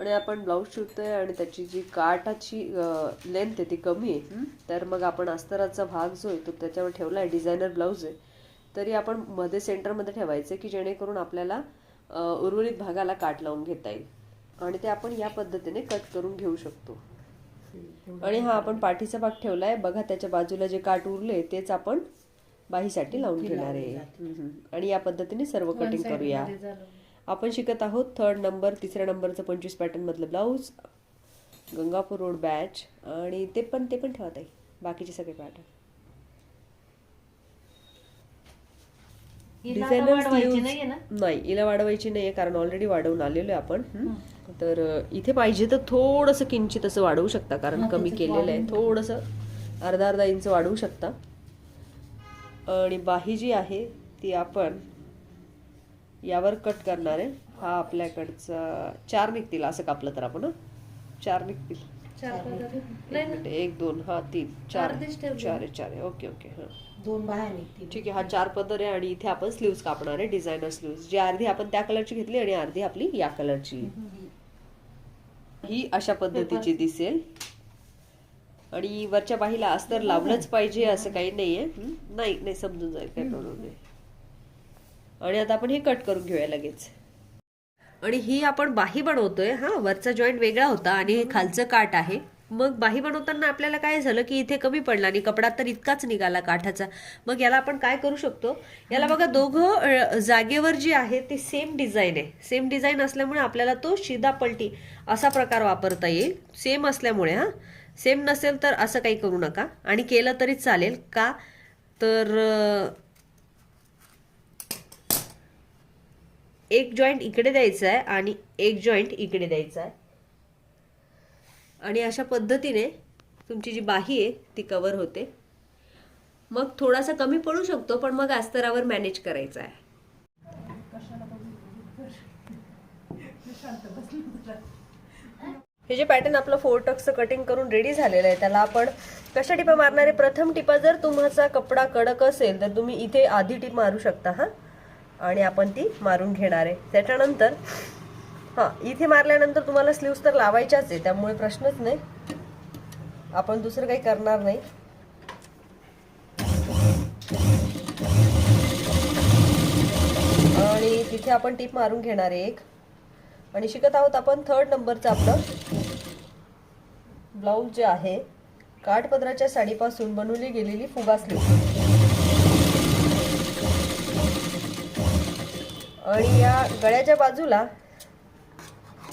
आणि आपण ब्लाऊज शिवतोय आणि त्याची जी काठाची लेंथ आहे ती कमी आहे, तर मग आपण अस्तराचा भाग जो आहे तो त्याच्यावर ठेवला आहे. डिझायनर ब्लाऊज आहे तरी आपण मध्ये सेंटरमध्ये ठेवायचं की जेणेकरून आपल्याला उर्वरित भागाला काठ लावून घेता येईल आणि ते आपण या पद्धतीने कट करून घेऊ शकतो. आणि हा आपण पाठीचा भाग ठेवलाय बघा, त्याच्या बाजूला जे काठ उरले तेच आपण बाहीसाठी लावून घेणार आहे. आणि या पद्धतीने सर्व कटिंग करूया. आपण शिकत आहोत 3rd नंबर 3ऱ्या नंबरचं 25 पॅटर्न मधलं ब्लाऊज, गंगापूर रोड बॅच. आणि ते पण ठेवत आहे बाकीचे सगळे पॅटर्न. नाही, हिला वाढवायची नाहीये कारण ऑलरेडी वाढवून आलेलो आहे आपण. तर इथे पाहिजे तर थोडंसं किंचित असं वाढवू शकता कारण कमी केलेलं आहे. थोडंसं अर्धा इंच वाढवू शकता. आणि बाही जी आहे ती आपण यावर कट करणार आहे. हा आपल्याकडचा 4 निघतील असं कापलं तर आपण 4 निघतील. 1 2 हा 3 4 ओके ओके. हा 2 बाह्या निघतील. ठीक आहे. हा 4 पदर आहे आणि इथे आपण स्लीव्स कापणार आहे, डिझायनर स्लीव्स. जी अर्धी आपण त्या कलरची घेतली आणि अर्धी आपली या कलरची. ही अशा पद्धतीची दिसेल. आणि वरच्या बाहीला अस्तर लावलंच पाहिजे असं काही नाहीये. नाही समजून जाईल, काही प्रॉब्लेम नाही. आणि आता आपण हे कट करून घेऊया लगेच. आणि ही आपण बाही बनवतोय. हा वरचा जॉईंट वेगळा होता आणि हे खालचं काठ आहे. मग बाही बनवताना आपल्याला काय झालं की इथे कमी पडला आणि कपडा तर इतकाच निघाला काठाचा. मग याला आपण काय करू शकतो, याला बघा दोघं जागेवर जी आहे ती सेम डिझाईन आहे. सेम डिझाईन असल्यामुळे आपल्याला तो शिदा पलटी असा प्रकार वापरता येईल. सेम असल्यामुळे. हा सेम नसेल तर असं काही करू नका आणि केलं तरी चालेल. का तर एक जॉईंट इकडे द्यायचा आहे आणि एक जॉईंट इकडे द्यायचा आहे. आणि अशा पद्धतीने तुमची जी बाही आहे ती कव्हर होते. मग थोडासा कमी पडू शकतो पण मग अस्तरावर मॅनेज करायचा आहे. हे जे पॅटर्न आपलं 4 टक्सचं कटिंग करून रेडी झालेलं आहे त्याला आपण कशा टिपा मारणार आहे. प्रथम टिपा जर तुमचा कपडा कडक असेल तर तुम्ही इथे आधी टिप मारू शकता. हा आणि आपण ती मारून घेणार आहे. त्याच्यानंतर इथे मारल्यानंतर तुम्हाला स्लीव्स तर लावायच्याच आहे त्यामुळे प्रश्नच नाही, आपण दुसरं काही करणार नाही. आणि तिथे आपण टीप मारून घेणार आहे एक. आणि शिकत आहोत आपण 3rd नंबरचं आपलं ब्लाऊज जे आहे काठपदराच्या साडीपासून बनवली गेलेली फुगा स्लीव्ह. आणि या गळ्याच्या बाजूला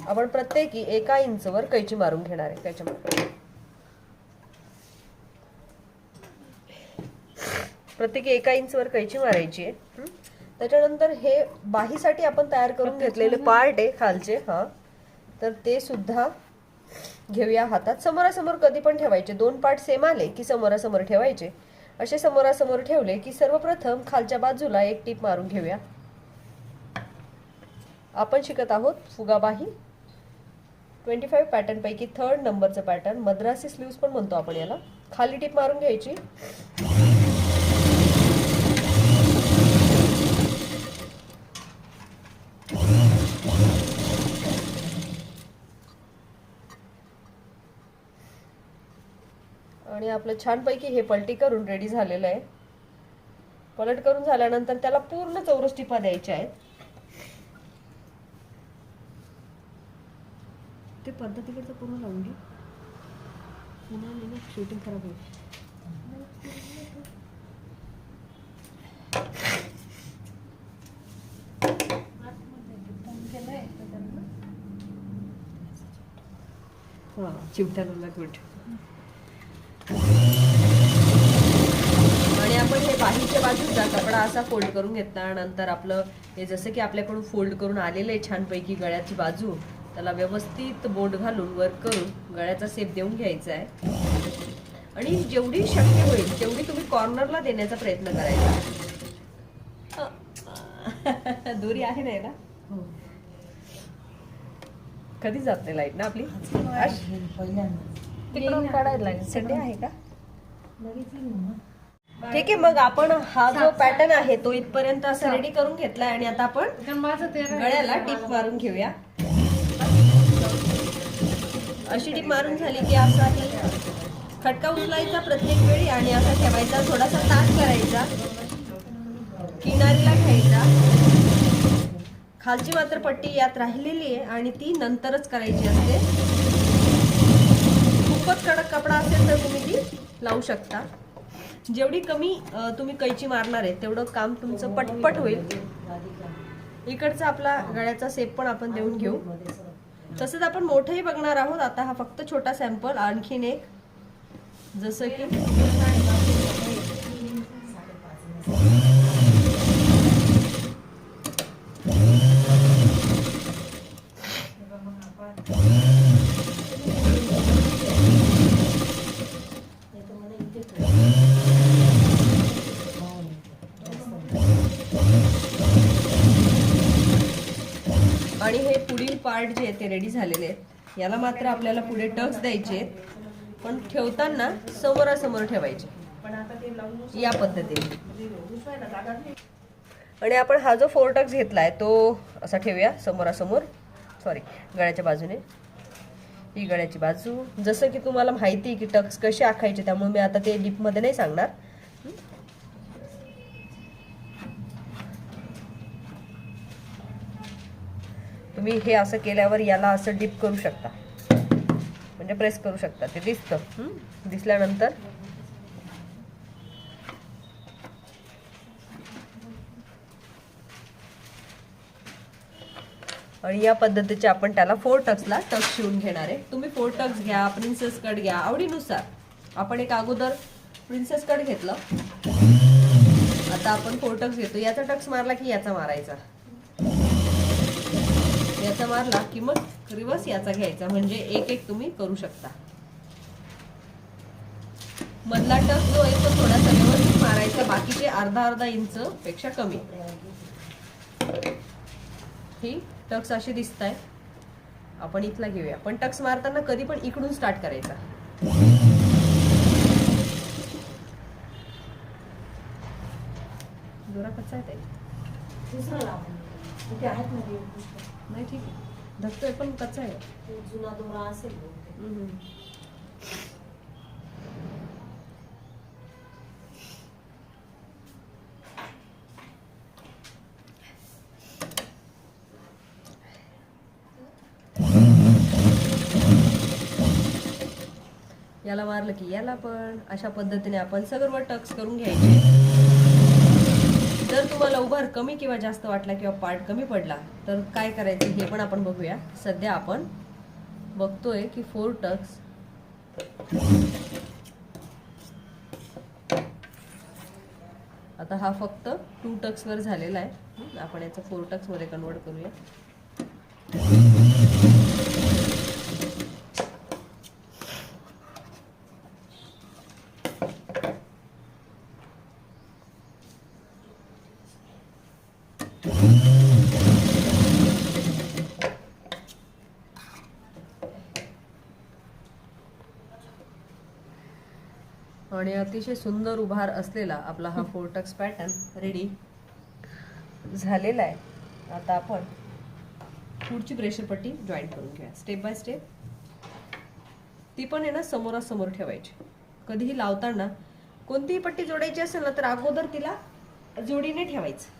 आपण प्रत्येकी 1 इंचवर कैची मारून घेणार आहे. त्याच्यामध्ये प्रत्येकी 1 इंचवर कैची मारायची आहे. त्याच्यानंतर हे बाहीसाठी आपण तयार करून घेतलेले पार्ट आहे खालचे. तर ते सुद्धा घेऊया हातात. समोरासमोर कधी पण ठेवायचे. 2 पार्ट सेम आले की समोरासमोर ठेवायचे. असे समोरासमोर ठेवले की सर्वप्रथम खालच्या बाजूला एक टीप मारून घेऊया. आपण शिकत आहोत फुगाबाही 25 पॅटर्न पैकी 3rd नंबरचं पॅटर्न. मद्रासी स्लीव्स पण म्हणतो आपण याला. खाली टीप मारून घ्यायची. आणि आपलं छानपैकी हे पलटी करून रेडी झालेलं आहे. पलट करून झाल्यानंतर त्याला पूर्ण चौरस टिपा द्यायच्या आहेत. ते पद्धतीकडचं पूर्ण लावून घे. शूटिंग खराब होईल. चिमट्याला गुड. आणि आपण हे बाहीच्या बाजूचा कपडा असा फोल्ड करून घेतला. नंतर आपलं हे जसं की आपल्याकडून फोल्ड करून आलेलं आहे छानपैकी गळ्याची बाजू, त्याला व्यवस्थित बोट घालून वर्क करून गळ्याचा शेप देऊन घ्यायचा आहे. आणि जेवढी शक्य होईल तेवढी तुम्ही कॉर्नरला देण्याचा प्रयत्न करायचा. दोरी आहे ना याला. कधी जात नाही लाईट ना आपली. तिकडून काढायला संडे आहे का. ठीक आहे. मग आपण हा जो पॅटर्न आहे तो इथपर्यंत असं रेडी करून घेतलाय आणि आता आपण गळ्याला टीप मारून घेऊया. अशी टीप मारून झाली की असा ही खटका उचलायचा प्रत्येक वेळी आणि असा ठेवायचा, थोडासा ताठ करायचा, किनारीला घ्यायचा. खालची मात्र पट्टी यात राहिलेली आहे आणि ती नंतरच करायची असते. खूपच कडक कपडा असेल तर तुम्ही ती लावू शकता. जेवढी कमी तुम्ही कैची मारणार आहे तेवढं काम तुमचं पटपट होईल. इकडचा आपला गळ्याचा शेप पण आपण देऊन घेऊ. तसंच आपण मोठंही बघणार आहोत. आता हा फक्त छोटा सॅम्पल. आणखीन एक जसं की आणि हे पुढील पार्ट जे आहे ते रेडी झालेले आहेत. याला मात्र आपल्याला पुढे टक्स द्यायचे, पण ठेवताना समोरासमोर ठेवायचे या पद्धतीने. आणि आपण हा जो 4 टक्स घेतलाय तो असा ठेवूया समोरासमोर, सॉरी गळ्याच्या बाजूने. ही गळ्याची बाजू. जसं की तुम्हाला माहिती की टक्स कसे आखायचे, त्यामुळे मी आता ते डीप मध्ये नाही सांगणार. तुम्ही हे असं केल्यावर याला असं डिप करू शकता, म्हणजे प्रेस करू शकता. ते दिसतं. दिसल्यानंतर आणि या पद्धतीचे आपण त्याला 4 टक्सला टक्स शिवून घेणार आहे. तुम्ही 4 टक्स घ्या, प्रिन्सेस कट घ्या, आवडीनुसार. आपण एक अगोदर प्रिन्सेस कट घेतलं, आता आपण 4 टक्स घेतो. याचा टक्स मारला की याचा मारायचा, याचा मारला की मग रिवर्स याचा घ्यायचा. म्हणजे एक एक तुम्ही करू शकता. मधला टक्स जो आहे तो थोडासा व्यवस्थित मारायचा, बाकीचे अर्धा इंच पेक्षा कमी. ही टक्स अशी दिसताय. आपण इथला घेऊया. पण टक्स मारताना कधी पण इकडून स्टार्ट करायचा. दोरा कच्चा आहे नाही, ठीक आहे. धकतोय पण कच्चा आहे. जुना दोरा असेल. याला मारलं की याला पण. अशा पद्धतीने आपण सर्व टक्स करून घ्यायचे. जर तुम्हाला उभार कमी किंवा जास्त वाटला किंवा पार्ट कमी पडला तर काय करायचं हे पण आपण बघूया. सध्या आपण बघतोय की 4 टक्स. आता हा फक्त 2 टक्स वर झालेला आहे. आपण याचा 4 टक्स मध्ये कन्वर्ट करूया. आणि अतिशय सुंदर उभार असलेला आपला हा 4 टक्स पॅटर्न रेडी झालेला आहे. आता आपण पुढची प्रेशर पट्टी जॉईन करून घ्या स्टेप बाय स्टेप. ती पण आहे ना समोरासमोर ठेवायची. कधीही लावताना कोणतीही पट्टी जोडायची असेल ना तर अगोदर तिला जोडीने ठेवायचं.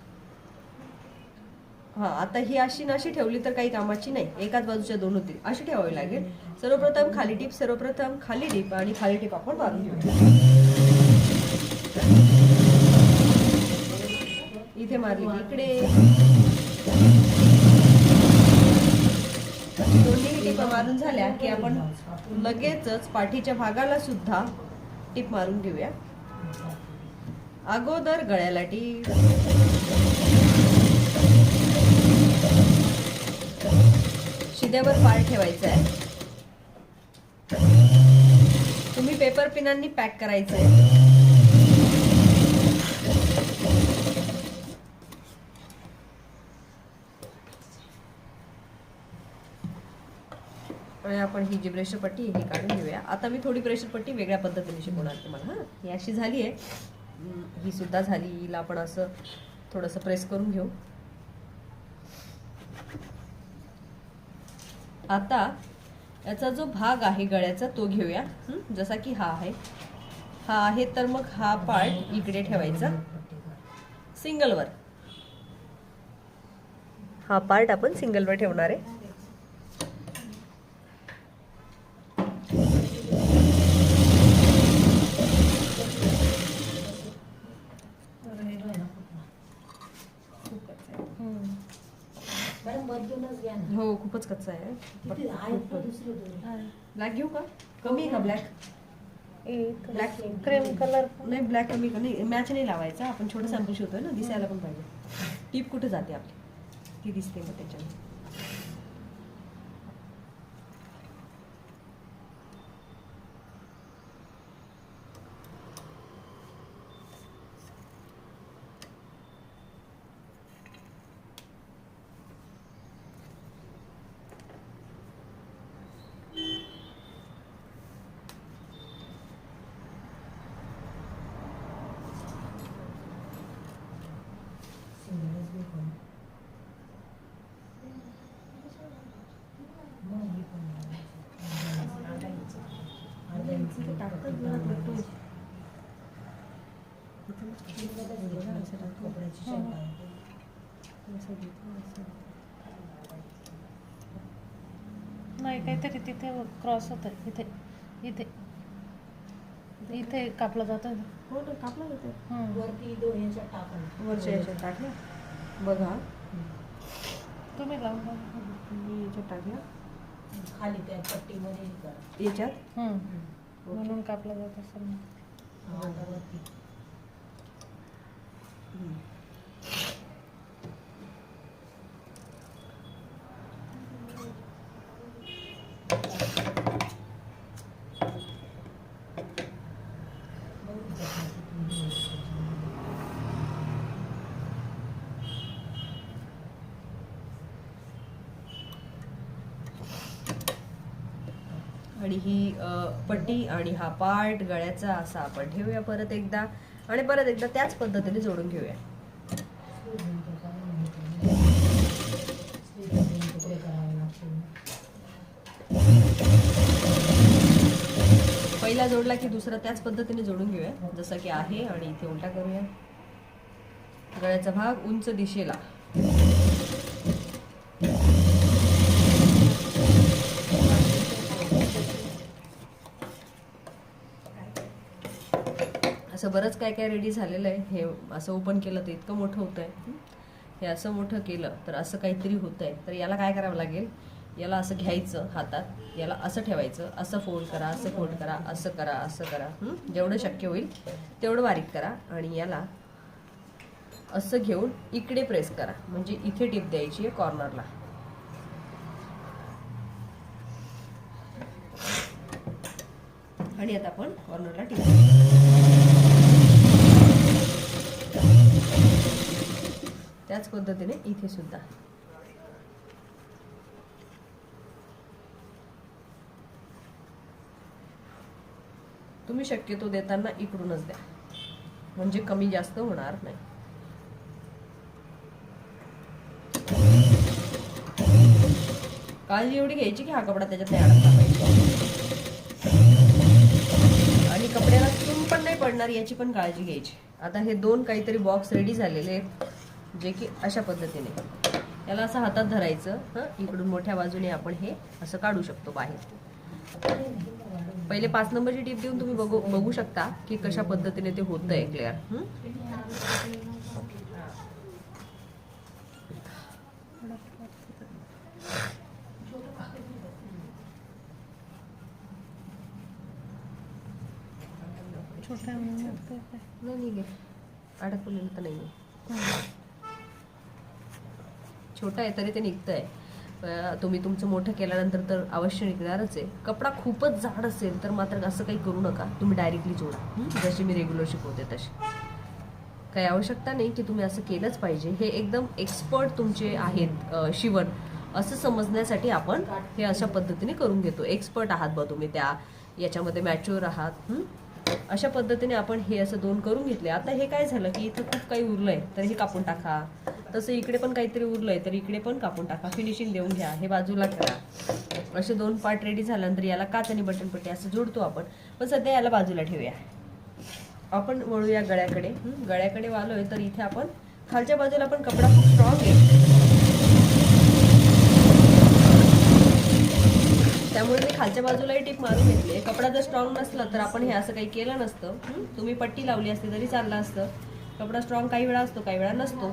हा, आता ही अशी नाशी ठेवली तर काही कामाची नाही. एकाच बाजूच्या 2 होतील, अशी ठेवावी लागेल. सर्वप्रथम खाली टीप, सर्वप्रथम खाली टीप आणि खाली टीप आपण मारून घेऊ. इथे मारली इकडे. दोन्ही टीप मारून झाल्या की आपण लगेचच पाठीच्या भागाला सुद्धा टीप मारून घेऊया. अगोदर गळ्याला टीप, शिद्यावर पार ठेवायचा आहे. तुम्ही पेपर पिनांनी पॅक करायचं आहे. आणि आपण ही जी प्रेशर पट्टी ही काढून घेऊया. आता मी थोडी प्रेशर पट्टी वेगळ्या पद्धतीने शिकवणार तुम्हाला. हा, ही अशी झाली आहे, ही सुद्धा झाली. हिला आपण असं थोडंसं प्रेस करून घेऊ. आता याचा जो भाग आहे गळ्याचा तो घेऊया. जसा की हा आहे तर मग हा पार्ट इकडे ठेवायचा सिंगलवर. हा पार्ट आपण सिंगलवर ठेवणार आहे. हो खूपच कच्चा आहे. ब्लॅक घेऊ का? कमी आहे का ब्लॅक? ब्लॅक क्रीम कलर नाही, ब्लॅक कमी का नाही, मॅच नाही लावायचा आपण. छोटं सॅम्पल शिवतोय ना, दिसायला पण पाहिजे. टीप कुठे जाते आपली ती दिसते मग त्याच्याने. नाही, काहीतरी तिथे क्रॉस होत आहे. इथे इथे इथे कापलं जातं. हो ना, कापला जाते. वरती दोन याच्यात टाकून वरच्या याच्यात टाकलं बघा. तुम्ही लावून मी याच्यात टाकला खाली त्या पट्टीमध्ये हे करा. याच्यात म्हणून कापलं जात असेल. आता वरती आणि ही पट्टी आणि हा पार्ट गळ्याचा असा आपण ठेवूया परत एकदा. आणि परत एकदा त्याच पद्धतीने जोडून घेऊया. पहिला जोडला की दुसरा त्याच पद्धतीने जोडून घेऊया जसं की आहे. आणि इथे उलटा करूया. गळ्याचा भाग उंच दिशेला. असं बरंच काय काय रेडी झालेलं आहे. हे असं ओपन केलं तर इतकं मोठं होत आहे. हे असं मोठं केलं तर असं काहीतरी होत आहे. तर याला काय करावं लागेल, याला असं घ्यायचं हातात, याला असं ठेवायचं, असं फोल्ड करा, असं फोल्ड करा, असं करा, असं करा. जेवढं शक्य होईल तेवढं बारीक करा. आणि याला असं घेऊन इकडे प्रेस करा. म्हणजे इथे टिप द्यायची आहे कॉर्नरला. आणि आता आपण कॉर्नरला टिप त्याच पद्धतीने इथे सुद्धा. तुम्ही शक्यतो देताना इकडूनच द्या म्हणजे कमी जास्त होणार नाही. काळजी एवढी घ्यायची की हा कपडा त्याच्यात नाही अडकला पाहिजे. आणि कपड्याला चुन पण नाही पडणार याची पण काळजी घ्यायची. आता हे दोन काहीतरी बॉक्स रेडी झालेले आहेत जे की अशा पद्धतीने याला असं हातात धरायचं. इकडून मोठ्या बाजूने आपण हे असं काढू शकतो बाहेर. पहिले 5 नंबरची टीप देऊन तुम्ही बघू शकता की कशा पद्धतीने ते होतंय क्लिअर. छोटा नाही अडकलेलं तर नाहीये. छोटा आहे तरी ते निघतंय. तुम्ही तुमचं मोठं केल्यानंतर तर अवश्य निघणारच आहे. कपडा खूपच जाड असेल तर मात्र असं काही करू नका. तुम्ही डायरेक्टली जोडा जशी मी रेग्युलर शिकवते तशी. काही आवश्यकता नाही की तुम्ही असं केलंच पाहिजे. हे एकदम एक्सपर्ट तुमचे आहेत शिवण असं समजण्यासाठी आपण हे अशा पद्धतीने करून घेतो. एक्सपर्ट आहात बा तुम्ही त्या याच्यामध्ये, मॅच्युअर आहात. अशा पद्धतीने आपण हे असं 2 करून घेतले. आता हे काय झालं की इथं खूप काही उरलंय तर हे कापून टाका. तसं इकडे पण काहीतरी उरलंय तर इकडे पण कापून टाका. फिनिशिंग देऊन घ्या. हे बाजूला करा. असे 2 पार्ट रेडी झाल्यानंतर याला काच आणि बटनपट्टी असं जोडतो आपण. पण सध्या याला बाजूला ठेवूया. आपण वळूया गळ्याकडे. गळ्याकडे वालोय तर इथे आपण खालच्या बाजूला पण कपडा खूप स्ट्रॉंग आहे, त्यामुळे मी खालच्या बाजूलाही टीप मारून घेतली. कपडा जर स्ट्रॉंग नसला तर आपण हे असं काही केलं नसतं. तुम्ही पट्टी लावली असती तरी चाललं असतं. कपडा स्ट्रॉंग काही वेळा असतो, काही वेळा नसतो.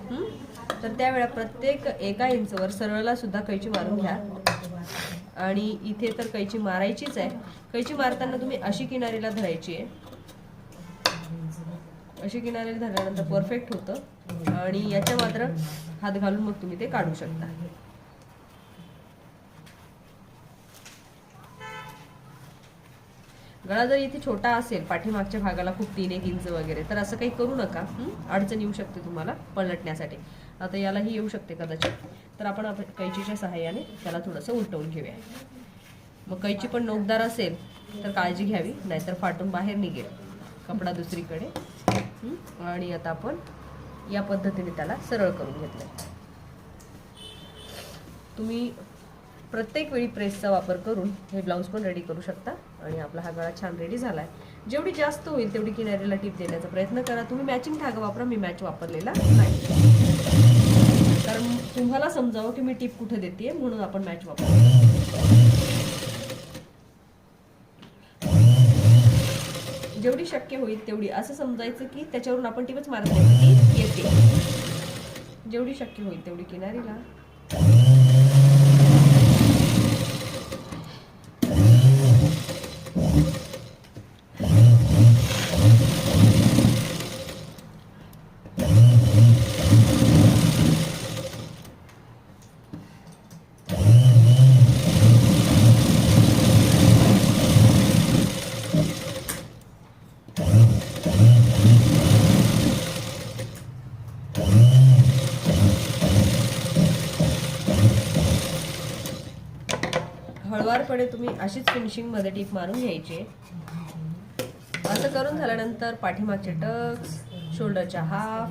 तर त्यावेळा प्रत्येक 1 इंचवर सरळला सुद्धा कैची मारून घ्या. आणि इथे तर कैची मारायचीच आहे. कैची मारताना तुम्ही अशी किनारीला धरायची आहे. अशी किनारीला धरल्यानंतर परफेक्ट होतं. आणि याच्या मात्र हात घालून मग तुम्ही ते काढू शकता. गळा जर इथे छोटा असेल, पाठीमागच्या भागाला खूप 3-1 इंच वगैरे, तर असं काही करू नका. अडचण येऊ शकते तुम्हाला पलटण्यासाठी. आता यालाही येऊ शकते कदाचित. तर आपण कैचीच्या सहाय्याने त्याला थोडंसं उलटवून घेऊया. मग कैची पण नोकदार असेल तर काळजी घ्यावी, नाहीतर फाटून बाहेर निघेल कपडा दुसरीकडे. आणि आता आपण या पद्धतीने त्याला सरळ करून घेतलंय. तुम्ही प्रत्येक वेळी प्रेसचा वापर करून हे ब्लाऊज पण रेडी करू शकता. आणि आपला हा गळा छान रेडी झालाय. जेवढी जास्त होईल तेवढी किनारीला टीप देण्याचा प्रयत्न करा. तुम्ही मॅचिंग धागा वापरा, मी मॅच वापरलेला नाही, कारण तुम्हाला समजावं की मी टीप कुठे देते म्हणून आपण मॅच वापरतो. जेवढी शक्य होईल तेवढी असं समजायचं की त्याच्यावरून आपण टीपच मारत नाही, टीप येते. जेवढी शक्य होईल तेवढी किनारीला. हळवारपणे तुम्ही अशीच फिनिशिंग मध्ये टीप मारून घ्यायची. असं करून झाल्यानंतर पाठीमागचे टक्स, शोल्डरच्या हाफ,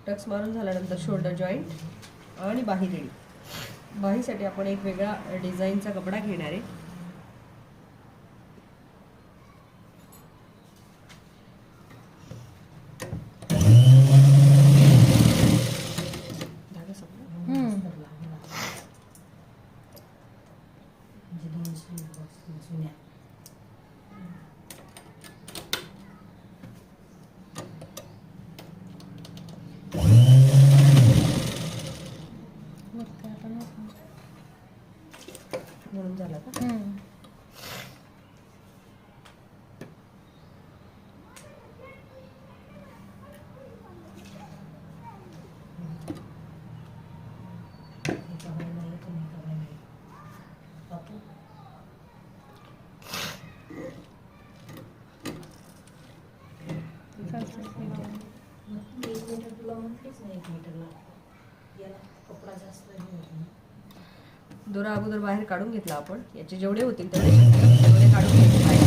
टक्स मारून झाल्यानंतर शोल्डर जॉईंट आणि बाही रेडी. बाहीसाठी आपण एक वेगळा डिझाईनचा कपडा घेणार आहे. म्हणून झाला का? दोरा अगोदर बाहेर काढून घेतला आपण. याचे जेवढे होतील तेवढे काढून घ्यायचे बाहेर.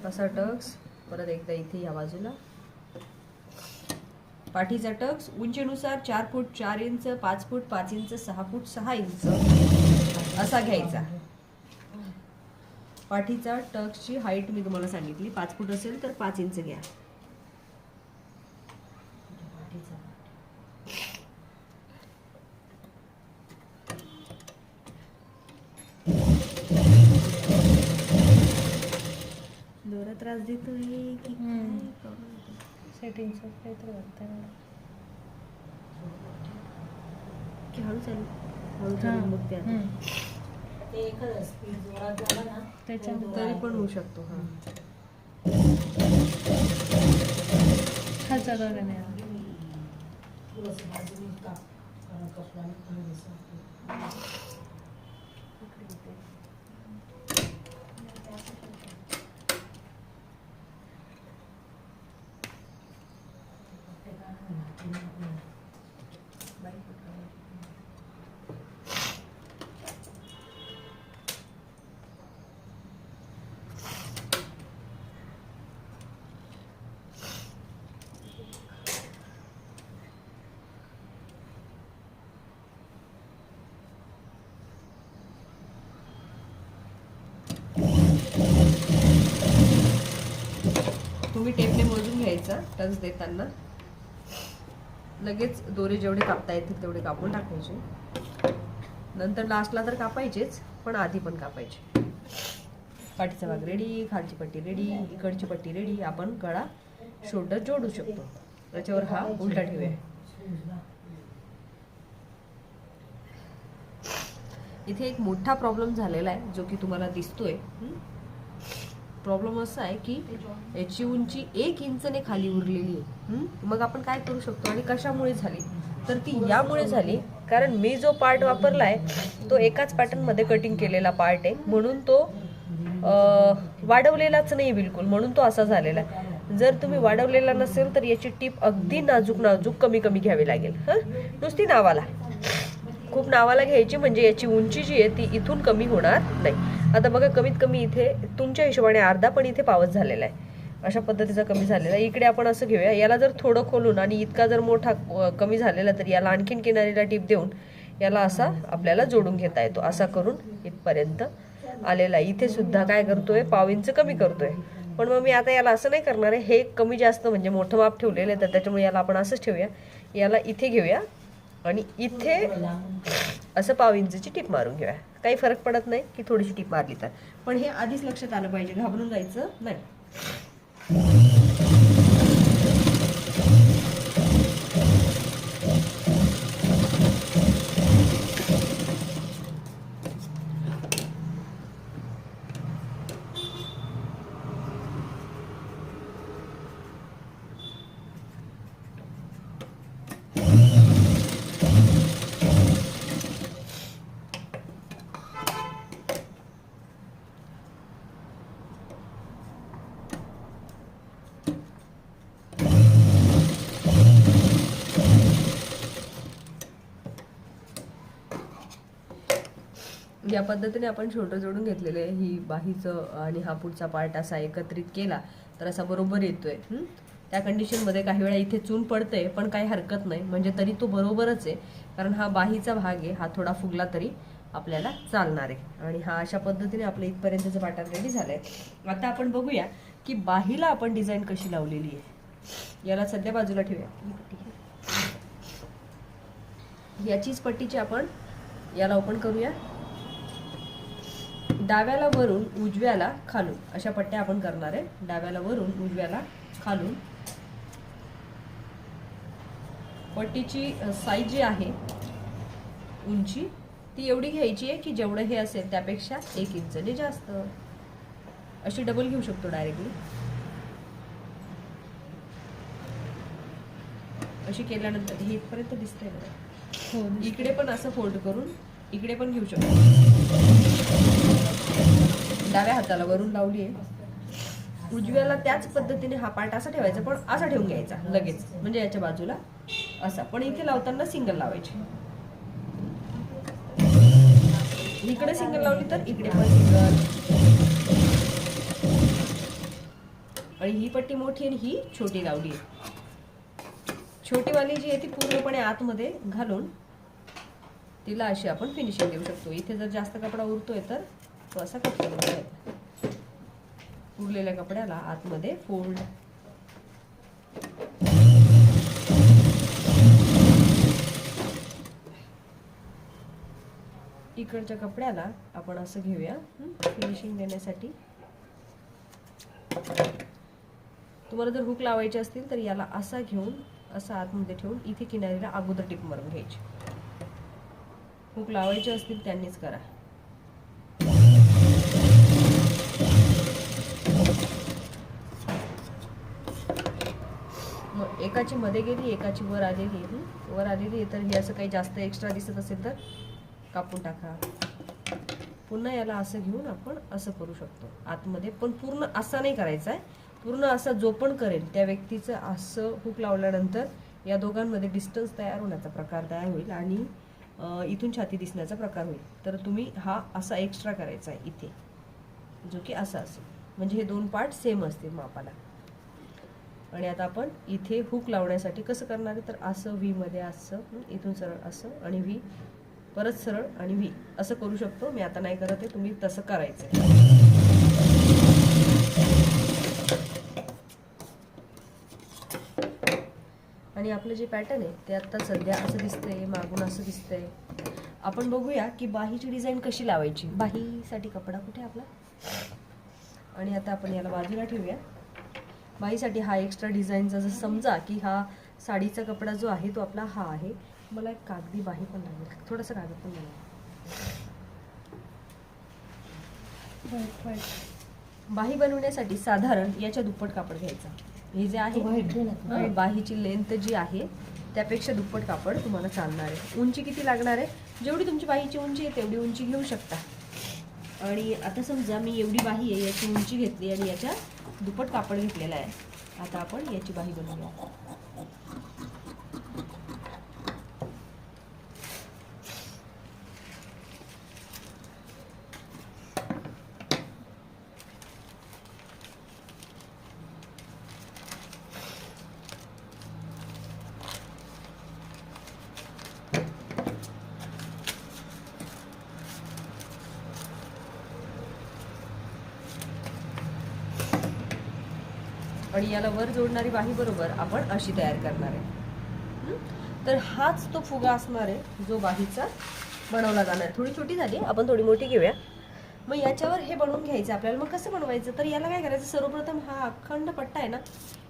असा टक्स परत एकदा इथे या बाजूला. पाठीचा टक्स उंचीनुसार 4 फूट 4 इंच, 5 फूट 5 इंच, 6 फूट 6 इंच असा घ्यायचा. पाठीचा टक्सची हाईट मी तुम्हाला सांगितली, 5 फूट असेल तर 5 इंच घ्या. दोरा त्रास देतोय की सेटिंग काहीतरी वाटतंय की हळू चालू हळू चालू मग ते आता ते एखादं स्पीड जोरात झाला ना त्याच्यामुळे तरी पण होऊ शकतो. हा खालचा दोरा नाही आला. थोडंसं बाजूने काप, कारण कपड्याला कमी दिसत. तुम्ही टेपने मोजून घ्यायचा टच देताना. लगेच दोरे जेवढे कापता येतील तेवढे कापून टाकायचे. नंतर लास्टला तर कापायचेच, पण आधी पण कापायचे. पाठीचा भाग रेडी, खालची पट्टी रेडी, इकडची पट्टी रेडी. आपण गळा शोल्डर जोडू शकतो. त्याच्यावर हा उलटा ठेवूया. इथे एक मोठा प्रॉब्लेम झालेला आहे जो की तुम्हाला दिसतोय. प्रॉब्लेम असा आहे की याची उंची 1 इंचने खाली उरलेली आहे. मग आपण काय करू शकतो आणि कशामुळे झाली, तर ती यामुळे झाली कारण मी जो पार्ट वापरलाय तो एकाच पॅटर्न मध्ये कटिंग केलेला पार्ट आहे, म्हणून तो वाढवलेलाच नाही बिलकुल, म्हणून तो असा झालेला आहे. जर तुम्ही वाढवलेला नसेल तर याची टीप अगदी नाजूक नाजूक कमी कमी घ्यावी लागेल. नुसती नावाला, खूप नावाला घ्यायची, म्हणजे याची उंची जी आहे ती इथून कमी होणार नाही. आता बघा कमीत कमी इथे तुमच्या हिशोबाने अर्धा, पण इथे पावच झालेला आहे. अशा पद्धतीचा कमी झालेला आहे. इकडे आपण असं घेऊया, याला जर थोडं खोलून आणि इतका जर मोठा कमी झालेला तर याला आणखीन किनारीला टीप देऊन याला असा आपल्याला जोडून घेता येतो. असा करून इथपर्यंत आलेला आहे. इथे सुद्धा काय करतोय, पाव इंच कमी करतोय. पण मग मी आता याला असं नाही करणार आहे. हे कमी जास्त म्हणजे मोठं माप ठेवलेलं आहे, तर त्याच्यामुळे याला आपण असंच ठेवूया. याला इथे घेऊया आणि इथे असं पाव इंचची टीप मारून घेऊया. काही फरक पडत नाही की थोडीशी टीप मारली तर, पण हे आधीच लक्षात आलं पाहिजे, घाबरून जायचं नाही. या पद्धतीने आपण शोल्डर जोडून घेतलेले आहे. ही बाहीचं आणि हा पुढचा पार्ट असा एकत्रित केला तर असा बरोबर येतोय. त्या कंडिशनमध्ये काही वेळा इथे चून पडतंय, पण काही हरकत नाही, म्हणजे तरी तो बरोबरच आहे, कारण हा बाहीचा भाग आहे. हा थोडा फुगला तरी आपल्याला चालणार आहे. आणि हा अशा पद्धतीने आपलं इथपर्यंतचं पॅटर्न रेडी झालंय. आता आपण बघूया की बाहीला आपण डिझाईन कशी लावलेली आहे. याला सध्या बाजूला ठेवूया. याचीच पट्टीची आपण याला ओपन करूया. डाव्याला वरून उजव्याला खालून अशा पट्ट्या आपण करणार आहे. डाव्याला वरून उजव्याला खालून. पट्टीची साईज जी आहे उंची ती एवढी घ्यायची आहे की जेवढं हे असेल त्यापेक्षा 1 इंचने जास्त. अशी डबल घेऊ शकतो डायरेक्टली. अशी केल्यानंतर हे इथपर्यंत दिसतंय बघा. इकडे पण असं फोल्ड करून इकडे पण घेऊ शकतो. डाव्या हाताला वरून लावली आहे. उजव्याला त्याच पद्धतीने हा पार्ट असा ठेवायचा, पण असा ठेवून घ्यायचा लगेच, म्हणजे याच्या बाजूला असा. पण इथे लावताना सिंगल लावायची. इकडे सिंगल लावली तर इकडे पण सिंगल. आणि ही पट्टी मोठी आणि ही छोटी लावली आहे. छोटीवाली जी आहे ती पूर्णपणे आतमध्ये घालून तिला अशी आपण फिनिशिंग देऊ शकतो. इथे जर जास्त कपडा उरतोय तर तो असा कट करून घ्यायचा. उरलेल्या कपड्याला आतमध्ये फोल्ड. इकडच्या कपड्याला आपण असं घेऊया फिनिशिंग देण्यासाठी. तुम्हाला जर हुक लावायचे असतील तर याला असा घेऊन असा आतमध्ये ठेवून इथे किनारीला अगोदर टिप मारून घ्यायची. हुक लावायचे असतील त्यांनीच करा. मग एकाची मध्ये गेली, एकाची वर आलेली तर हे असं काही जास्त एक्स्ट्रा दिसत असेल तर कापून टाका. पुन्हा याला असं घेऊन आपण असं करू शकतो आतमध्ये, पण पूर्ण असा नाही करायचा आहे. पूर्ण असा जो पण करेल त्या व्यक्तीचं असं हुक लावल्यानंतर या दोघांमध्ये डिस्टन्स तयार होण्याचा प्रकार तयार होईल आणि इथून छाती दिसण्याचा प्रकार होईल. तर तुम्ही हा असा एक्स्ट्रा करायचा आहे इथे, जो की असा असेल, म्हणजे हे दोन पार्ट सेम असतील मापाला. आणि आता आपण इथे हुक लावण्यासाठी कसं करणार आहे, तर असं व्ही मध्ये असं, इथून सरळ असं आणि व्ही, परत सरळ आणि व्ही असं करू शकतो. मी आता नाही करत आहे, तुम्ही तसं करायचं आहे. आणि आपलं जे पॅटर्न आहे ते आता सध्या असं दिसतंय, मागून असं दिसतंय. आपण बघूया की बाहीची डिझाईन कशी लावायची. बाहीसाठी कपडा कुठे आपला, आणि आता आपण याला बाजूला ठेवूया. बाहीसाठी हा एक्स्ट्रा डिझाईनचा, जर समजा की हा साडीचा कपडा जो आहे तो आपला हा आहे, मला एक कागदी बाही पण लागेल, थोडासा कागद पण लागेल. बाही बनवण्यासाठी साधारण याच्या दुप्पट कापड घ्यायचा. हे जे आहे बाहीची लेंथ जी आहे त्यापेक्षा दुप्पट कापड तुम्हाला चालणार आहे. उंची किती लागणार आहे, जेवढी तुमची बाहीची उंची आहे तेवढी उंची घेऊ शकता. आणि आता समजा मी एवढी बाही आहे याची उंची घेतली आणि याच्या दुप्पट कापड घेतलेला आहे. आता आपण याची बाही बनवूया. आणि याला वर जोडणारी बाही बरोबर आपण अशी तयार करणार आहे. तर हाच तो फुगा असणार आहे जो बाहीचा बनवला जाणार आहे. थोडी छोटी झाली, आपण थोडी मोठी घेऊया. मग याच्यावर हे बनवून घ्यायचं आपल्याला. मग कसं बनवायचं, तर याला काय करायचं, सर्वप्रथम हा अखंड पट्टा आहे ना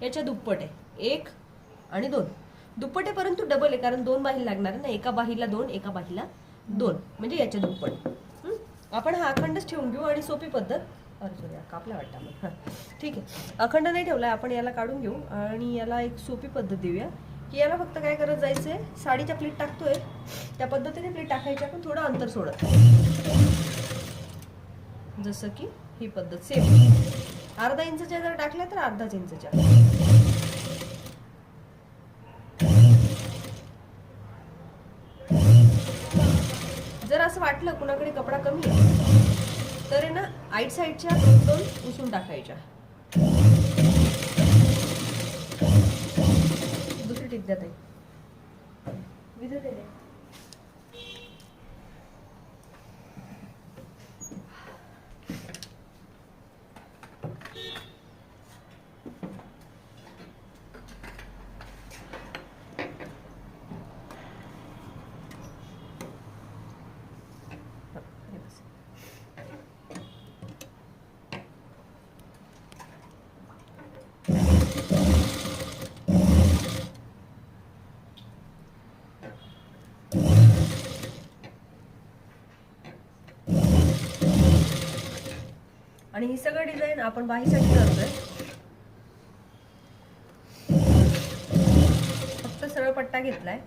याच्या दुप्पट आहे, 1 आणि 2 दुप्पट आहे, परंतु डबल आहे कारण 2 बाही लागणार आहे ना. एका बाहीला 2, एका बाहीला 2, म्हणजे याच्या दुप्पट. आपण हा अखंडच ठेवून घेऊ. आणि सोपी पद्धत, कापला वाटतं मग, हां ठीक आहे, अखंड नाही ठेवला, आपण याला काढून घेऊ. आणि याला एक सोपी पद्धत देऊया की याला फक्त काय करत जायचं आहे, साडीच्या प्लीट टाकतोय त्या पद्धतीने प्लीट टाकायची, आपण थोडं अंतर सोडत, जसं की ही पद्धत सेम. अर्धा इंचच्या जर टाकल्या तर अर्धाच इंचच्या. जर असं वाटलं कुणाकडे कपडा कमी आहे तर आहे ना आईट साईडच्या 2 उसून टाकायच्या. दुसरी टिप द्या ताई, विजय दे. आणि ही सगळं डिझाईन आपण बाहीसाठी करतोय. फक्त सरळ पट्टा घेतलाय.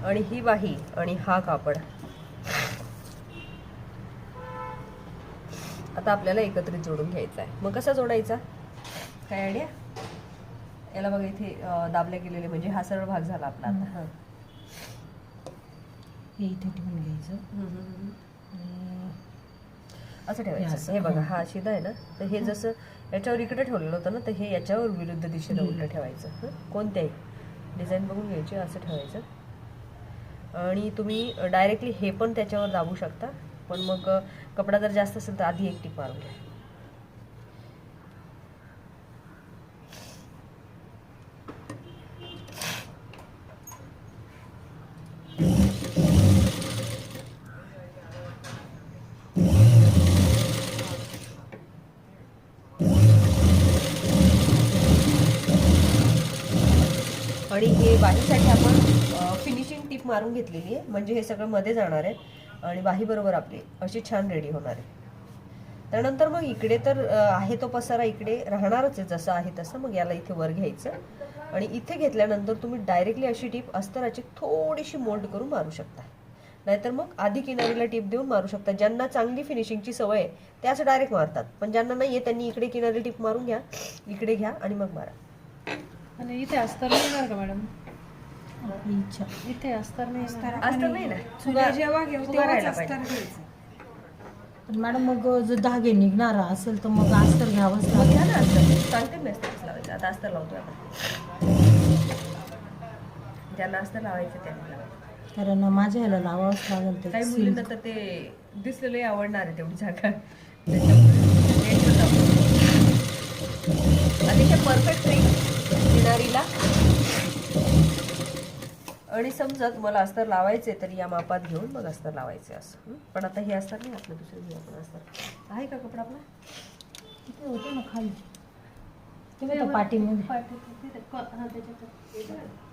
आणि ही बाही आणि हा कापड आता आपल्याला एकत्रित जोडून घ्यायचा आहे. मग कसा जोडायचा, काय आयडिया, याला बघा इथे दाबले गेलेले, म्हणजे हा सरळ भाग झाला आपला. आता हा हे इथे ठेवून घ्यायचं, असं ठेवायचं. हे बघा हा शिदा आहे ना, तर हे जसं याच्यावर इकडे ठेवलेलं होतं ना, तर हे याच्यावर विरुद्ध दिशेला उलट ठेवायचं. कोणत्याही डिझाईन बघून घ्यायची, असं ठेवायचं. आणि तुम्ही डायरेक्टली हे पण त्याच्यावर दाबू शकता, पण मग कपडा जर जास्त असेल तर आधी एक टीप मारून घ्या. आणि हे बाहीसाठी आपण फिनिशिंग टीप मारून घेतलेली आहे, म्हणजे हे सगळं मध्ये जाणार आहे आणि बाही बरोबर आपली अशी छान रेडी होणार आहे. त्यानंतर मग इकडे तर आहे तो पसारा इकडे राहणारच आहे जसं आहे तसं. मग याला इथे वर घ्यायचं आणि इथे घेतल्यानंतर तुम्ही डायरेक्टली अशी टीप अस्तराची थोडीशी मोल्ड करून मारू शकता, नाहीतर मग आधी किनारीला टीप देऊन मारू शकता. ज्यांना चांगली फिनिशिंगची सवय आहे त्याच डायरेक्ट मारतात, पण ज्यांना नाही आहे त्यांनी इकडे किनारी टीप मारून घ्या, इकडे घ्या आणि मग मारा. आणि इथे अस्तर नाही येणार का मॅडम? आपली इच्छा. इथे अस्तर नाही येणार. असतं नाही ना, चुना जेव्हा घेऊ फुगा तेव्हाच राहायला अस्तर पाहिजे. घ्यायचं. पण मॅडम मग जर धागे निघणार असेल तर मग अस्तर घ्यावंच मग लागेल. घ्या ना अस्तर, सांगते मी अस्तर लावायचं. आता अस्तर लावतोय आपण. ज्यांना अस्तर लावायचं त्यांनी लावायचं. कारण माझ्या ह्याला लावावंच लागेल ते काही seal. मुलींना तर ते दिसलेलं आवडणार आहे तेवढी जागा, त्याच्यामुळे net पण लावतो. अतिशय परफेक्ट फिट किनारीला. आणि समजा तुम्हाला अस्तर लावायचे तर या मापात घेऊन मग अस्तर लावायचे असं. पण आता हे अस्तर नाही, आपलं दुसरं घेऊ आपण अस्तर. आहे का कपडा आपला? तिथे होतं ना खाली तुम्ही तर पाठीमध्ये पाठी तिथे हा त्याच्यात.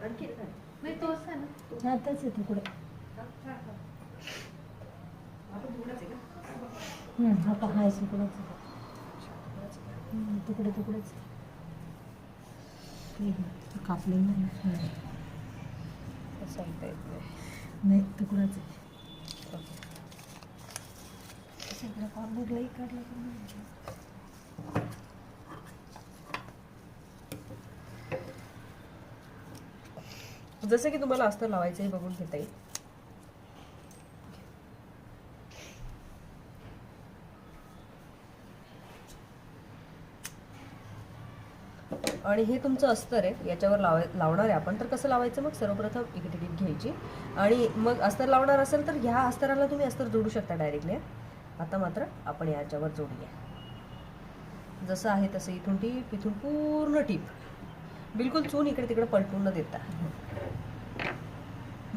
आणखी काय? नाही तोच आहे ना. हा तेच आहे तुकडे. आपण तुकडाच आहे का? आता हाय तुकडेच तुकडे तुकडेच कापले नाही. सांगता येत नाही. नाही तुकडाच आहे. जसं की तुम्हाला अस्तर लावायचं हे बघून घेता येईल. आणि हे तुमचं अस्तर आहे, याच्यावर लावणार आहे आपण. तर कसं लावायचं? मग सर्वप्रथम इकडे टीप घ्यायची आणि मग अस्तर लावणार असेल तर ह्या अस्तराला तुम्ही अस्तर जोडू शकता डायरेक्टली. आता मात्र आपण याच्यावर जोडूया. जसं आहे तसं इथून टीप, इथून पूर्ण टीप, बिलकुल चून इकडे तिकडे पलटून न देता.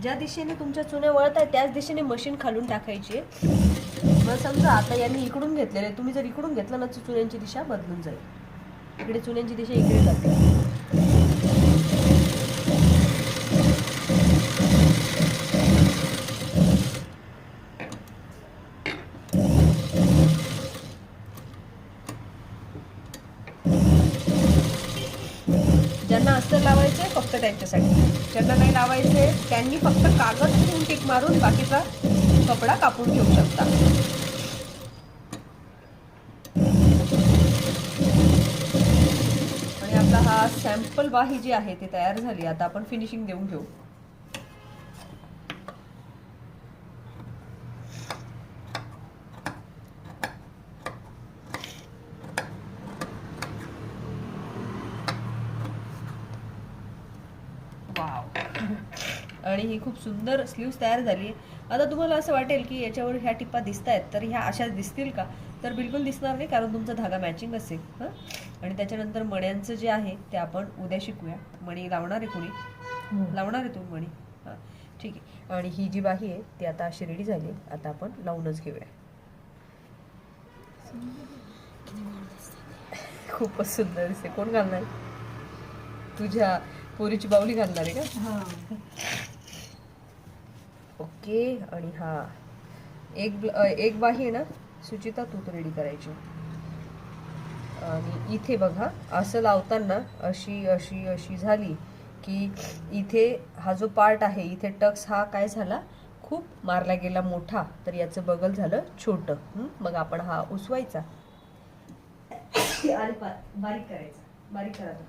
ज्या दिशेने तुमच्या चुन्या वळत आहे त्याच दिशेने मशीन खालून टाकायची. मग समजा आता यांनी इकडून घेतलेले, तुम्ही जर इकडून घेतलं ना तर चुन्यांची दिशा बदलून जाईल. इकडे चुन्यांची दिशा इकडे जाते. ज्यांना अस्तर लावायचे फक्त त्यांच्यासाठी, ज्यांना नाही लावायचे त्यांनी फक्त कागद ठेवून टिक मारून बाकीचा कपडा कापून घेऊ शकता. आणि आपला हा सॅम्पल बाही जी आहे ती तयार झाली. आता आपण फिनिशिंग देऊन घेऊ. आणि ही खूप सुंदर स्लीव्स तयार झाली. आता तुम्हाला असं वाटेल की याच्यावर ह्या टिप्पा दिसत आहेत तर ह्या अशा दिसतील का? तर बिलकुल दिसणार नाही, कारण तुमचा धागा मॅचिंग असेल. हां, आणि त्याच्यानंतर मण्यांचं जे आहे ते आपण उद्या शिकूया. मणी लावणार आहे कोणी? लावणार आहे तुम्ही मणी? हां, ठीक आहे. आणि ही जी बाही आहे ती आता अशी रेडी झाली. आता आपण लावूनच घेऊया. खूपच सुंदर दिसते. कोण घालणार? तुझ्या पोरीची बावली घालणार आहे का? ओके. आणि हा एक बाही आहे ना सुचिता, तू तर रेडी करायची. आणि इथे बघा असं लावताना अशी अशी अशी झाली की इथे हा जो पार्ट आहे इथे टक्स हा काय झाला, खूप मारला गेला मोठा, तर याचं बगल झालं छोटं. मग आपण हा उसवायचा आणि बारीक करायचा. बारीक करायचा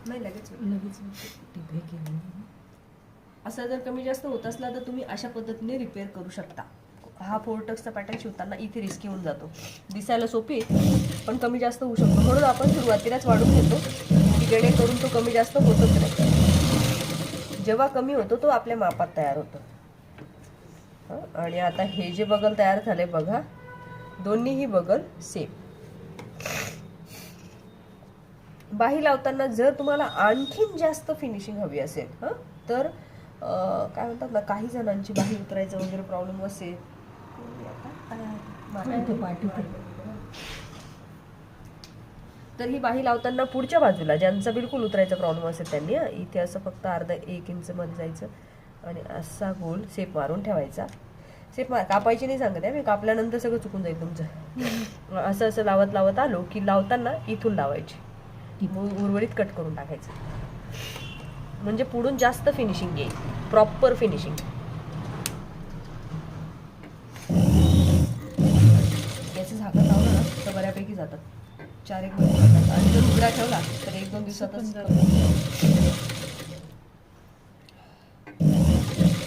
नाही, लगेच टिपे केली. असं जर कमी जास्त होत असला तर तुम्ही अशा पद्धतीने रिपेअर करू शकता. हा 4 टक्सचा पॅटर्न शिवताना इथे रिस्की होऊन जातो. दिसायला सोपी पण कमी जास्त होऊ शकतो. म्हणून आपण सुरुवातीलाच वाढून घेतो की जेणेकरून तो कमी जास्त होतच नाही. जेव्हा कमी होतो तो आपल्या मापात तयार होतो. आणि आता हे जे बगल तयार झाले बघा, दोन्हीही बगल सेम. बाही लावताना जर तुम्हाला आणखीन जास्त फिनिशिंग हवी असेल तर काय म्हणतात ना, काही जणांची बाही उतरायचं वगैरे प्रॉब्लेम असेल तर ही बाही लावताना पुढच्या बाजूला ज्यांचा बिलकुल उतरायचा प्रॉब्लेम असेल त्यांनी इथे असं फक्त अर्धा 1 इंच मध्ये जायचं आणि असा गोल शेप मारून ठेवायचा. सेप कापायची नाही सांगत आहे मी, कापल्यानंतर सगळं चुकून जाईल तुमचं. असं असं लावत लावत आलो की लावताना इथून लावायची, मग उर्वरित कट करून टाकायचं, म्हणजे पुढून जास्त फिनिशिंग येईल, प्रॉपर फिनिशिंग. याचं झाकण लावलं ना तर बऱ्यापैकी जातात, 4-1 महिने जातात. आणि जर उघडा ठेवला तर 1-2 दिवसातच.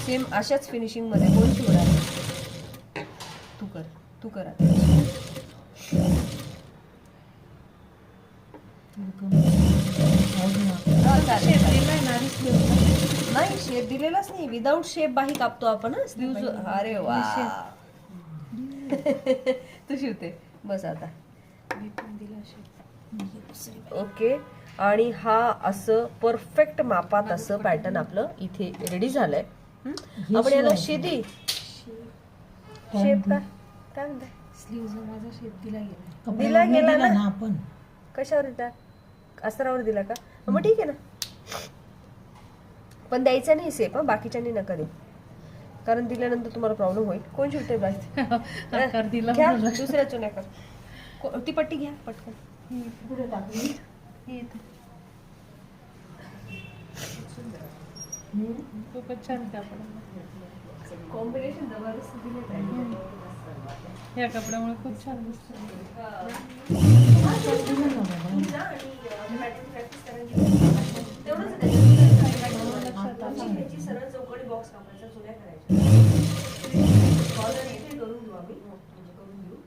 सेम अशाच फिनिशिंग मध्ये कोण शिवणार? तू कर आता. नाही शेप दिलेलाच नाही, विदाऊट शेप बाही कापतो आपण स्लीव्ह. अरे वा तू शिवते बस आता. ओके. आणि हा असं परफेक्ट मापात असं पॅटर्न आपलं इथे रेडी झालंय. आपण याला शेप काय म्हणताय? माझा शेप दिला गेला. दिला गेला ना आपण. कशावर दिला? अस्तरावर दिला का? मग ठीक आहे ना, पण द्यायचा नाही सेप. बाकीच्यांनी नका देऊ, कारण दिल्यानंतर तुम्हाला प्रॉब्लेम होईल. कोण शिवते घ्या दुसऱ्या चुन्या कर. ती पट्टी घ्या पटकन. खूपच छान कापड, कॉम्बिनेशन जबरदस्त दिले. या कपड्यामुळे खूप छान दिसत. सरळ चौकडी बॉक्स कापायचा, चुन्या करायच्या. कॉलर इथे करून देऊ आम्ही, म्हणजे करून देऊ.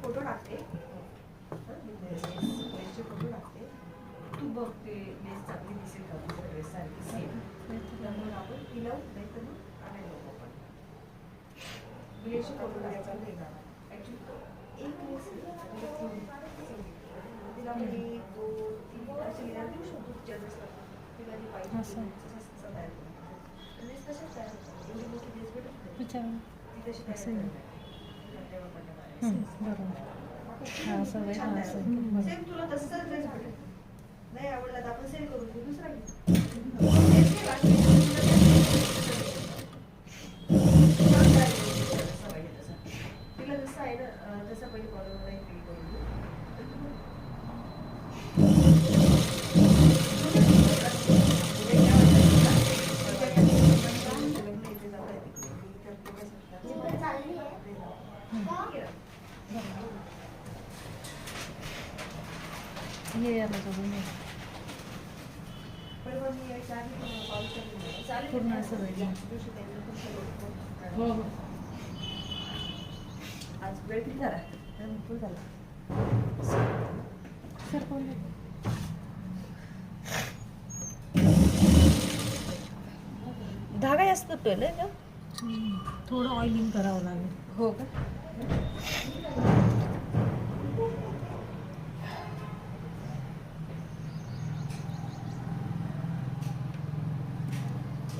फोटो टाकते, फोटो टाकते. तू बघ ते लेस चांगली दिसेल का तुझ्या ड्रेस सारखी सेम. त्यामुळे आपण तिला नाही तर मग आणायला आपण लेसचे फोटो टाकायचा नाही का. ऍक्च्युली एक लेस तिला आपण 1, 2, 3 असे लिहायला देऊ शकतो तिच्या ड्रेसला. तिला जी पाहिजे तयार करू. लेस तशाच तयार होतात, एवढी मोठी लेस भेटत नाही ती तशी तयार करते. सेम तुला तसंच ड्रेस भेटेल. नाही आवडला तर आपण सेल करून देऊ, दुसरा घेऊ. तिला जसं आहे ना तसं पहिले कॉलरला फिल करून देऊ. पूर्ण असं हो हो. आज वेळ किती झाला? भरपूर झाला. सर कोण धागा जास्त तुटतोय ना का? थोडं ऑइलिंग करावं लागेल. हो का?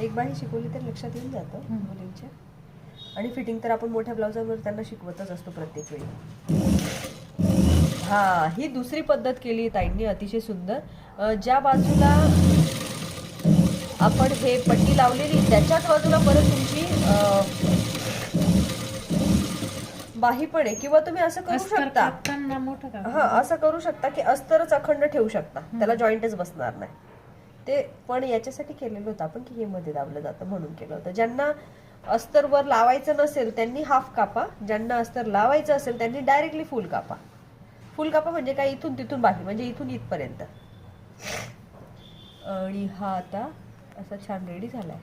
एक बाही शिकवली तर लक्षात येऊन जातं मुलींच्या. आणि फिटिंग तर आपण मोठ्या ब्लाउजांवर त्यांना शिकवतच असतो प्रत्येक वेळी. हा, ही दुसरी पद्धत केली ताईंनी अतिशय सुंदर. ज्या बाजूला आपण हे पट्टी लावलेली त्याच्याच बाजूला परत तुमची बाही पण आहे, किंवा तुम्ही असं करू अस्तर शकता. कापताना मोठं का हा, असं करू शकता की अस्तरच अखंड ठेवू शकता, त्याला जॉईंटच बसणार नाही. ते पण याच्यासाठी केलेलं होतं आपण की हे मध्ये दाबलं जातं म्हणून केलं होतं. ज्यांना अस्तर वर लावायचं नसेल त्यांनी हाफ कापा, ज्यांना अस्तर लावायचं असेल त्यांनी डायरेक्टली फुल कापा. फुल कापा म्हणजे काय, इथून तिथून बाही, म्हणजे इथून इथपर्यंत. आणि हा आता असा छान रेडी झालाय.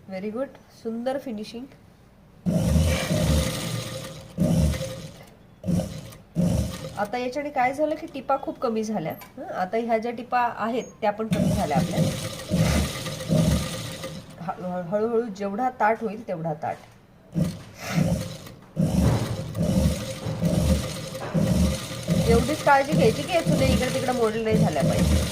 व्हेरी गुड, सुंदर फिनिशिंग. आता याच्याने काय झालं की टिपा खूप कमी झाल्या. आता ह्या ज्या टिपा आहेत त्या पण कमी झाल्या आपल्या. हळूहळू जेवढा ताट होईल तेवढा ताट. एवढीच काळजी घ्यायची की चुने इकडे तिकडे मोडले नाही झाल्या पाहिजे.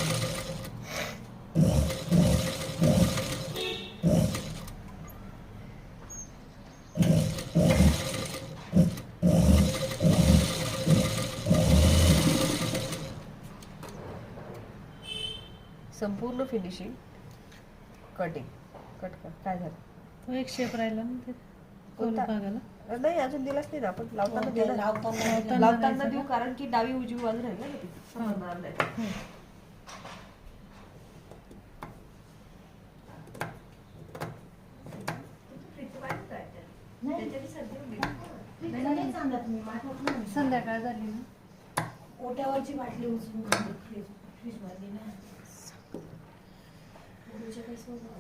संपूर्ण फिनिशिंग. कटिंग कट कर. काय झालं, तो एक शेप राहिला ना ते कोणता? भागाला नाही अजून दिलाच नाही ना आपण. लावताना देऊ ना. लावताना लावताना द्यायचा देऊ, का? कारण की डावी उजवी बाजू राहील ना ती. समजणार नाही. संध्याकाळ झाली ना. ओट्यावरची बाटली उचलून फ्रीज मध्ये ना. ओढूच्या काही स्वभाव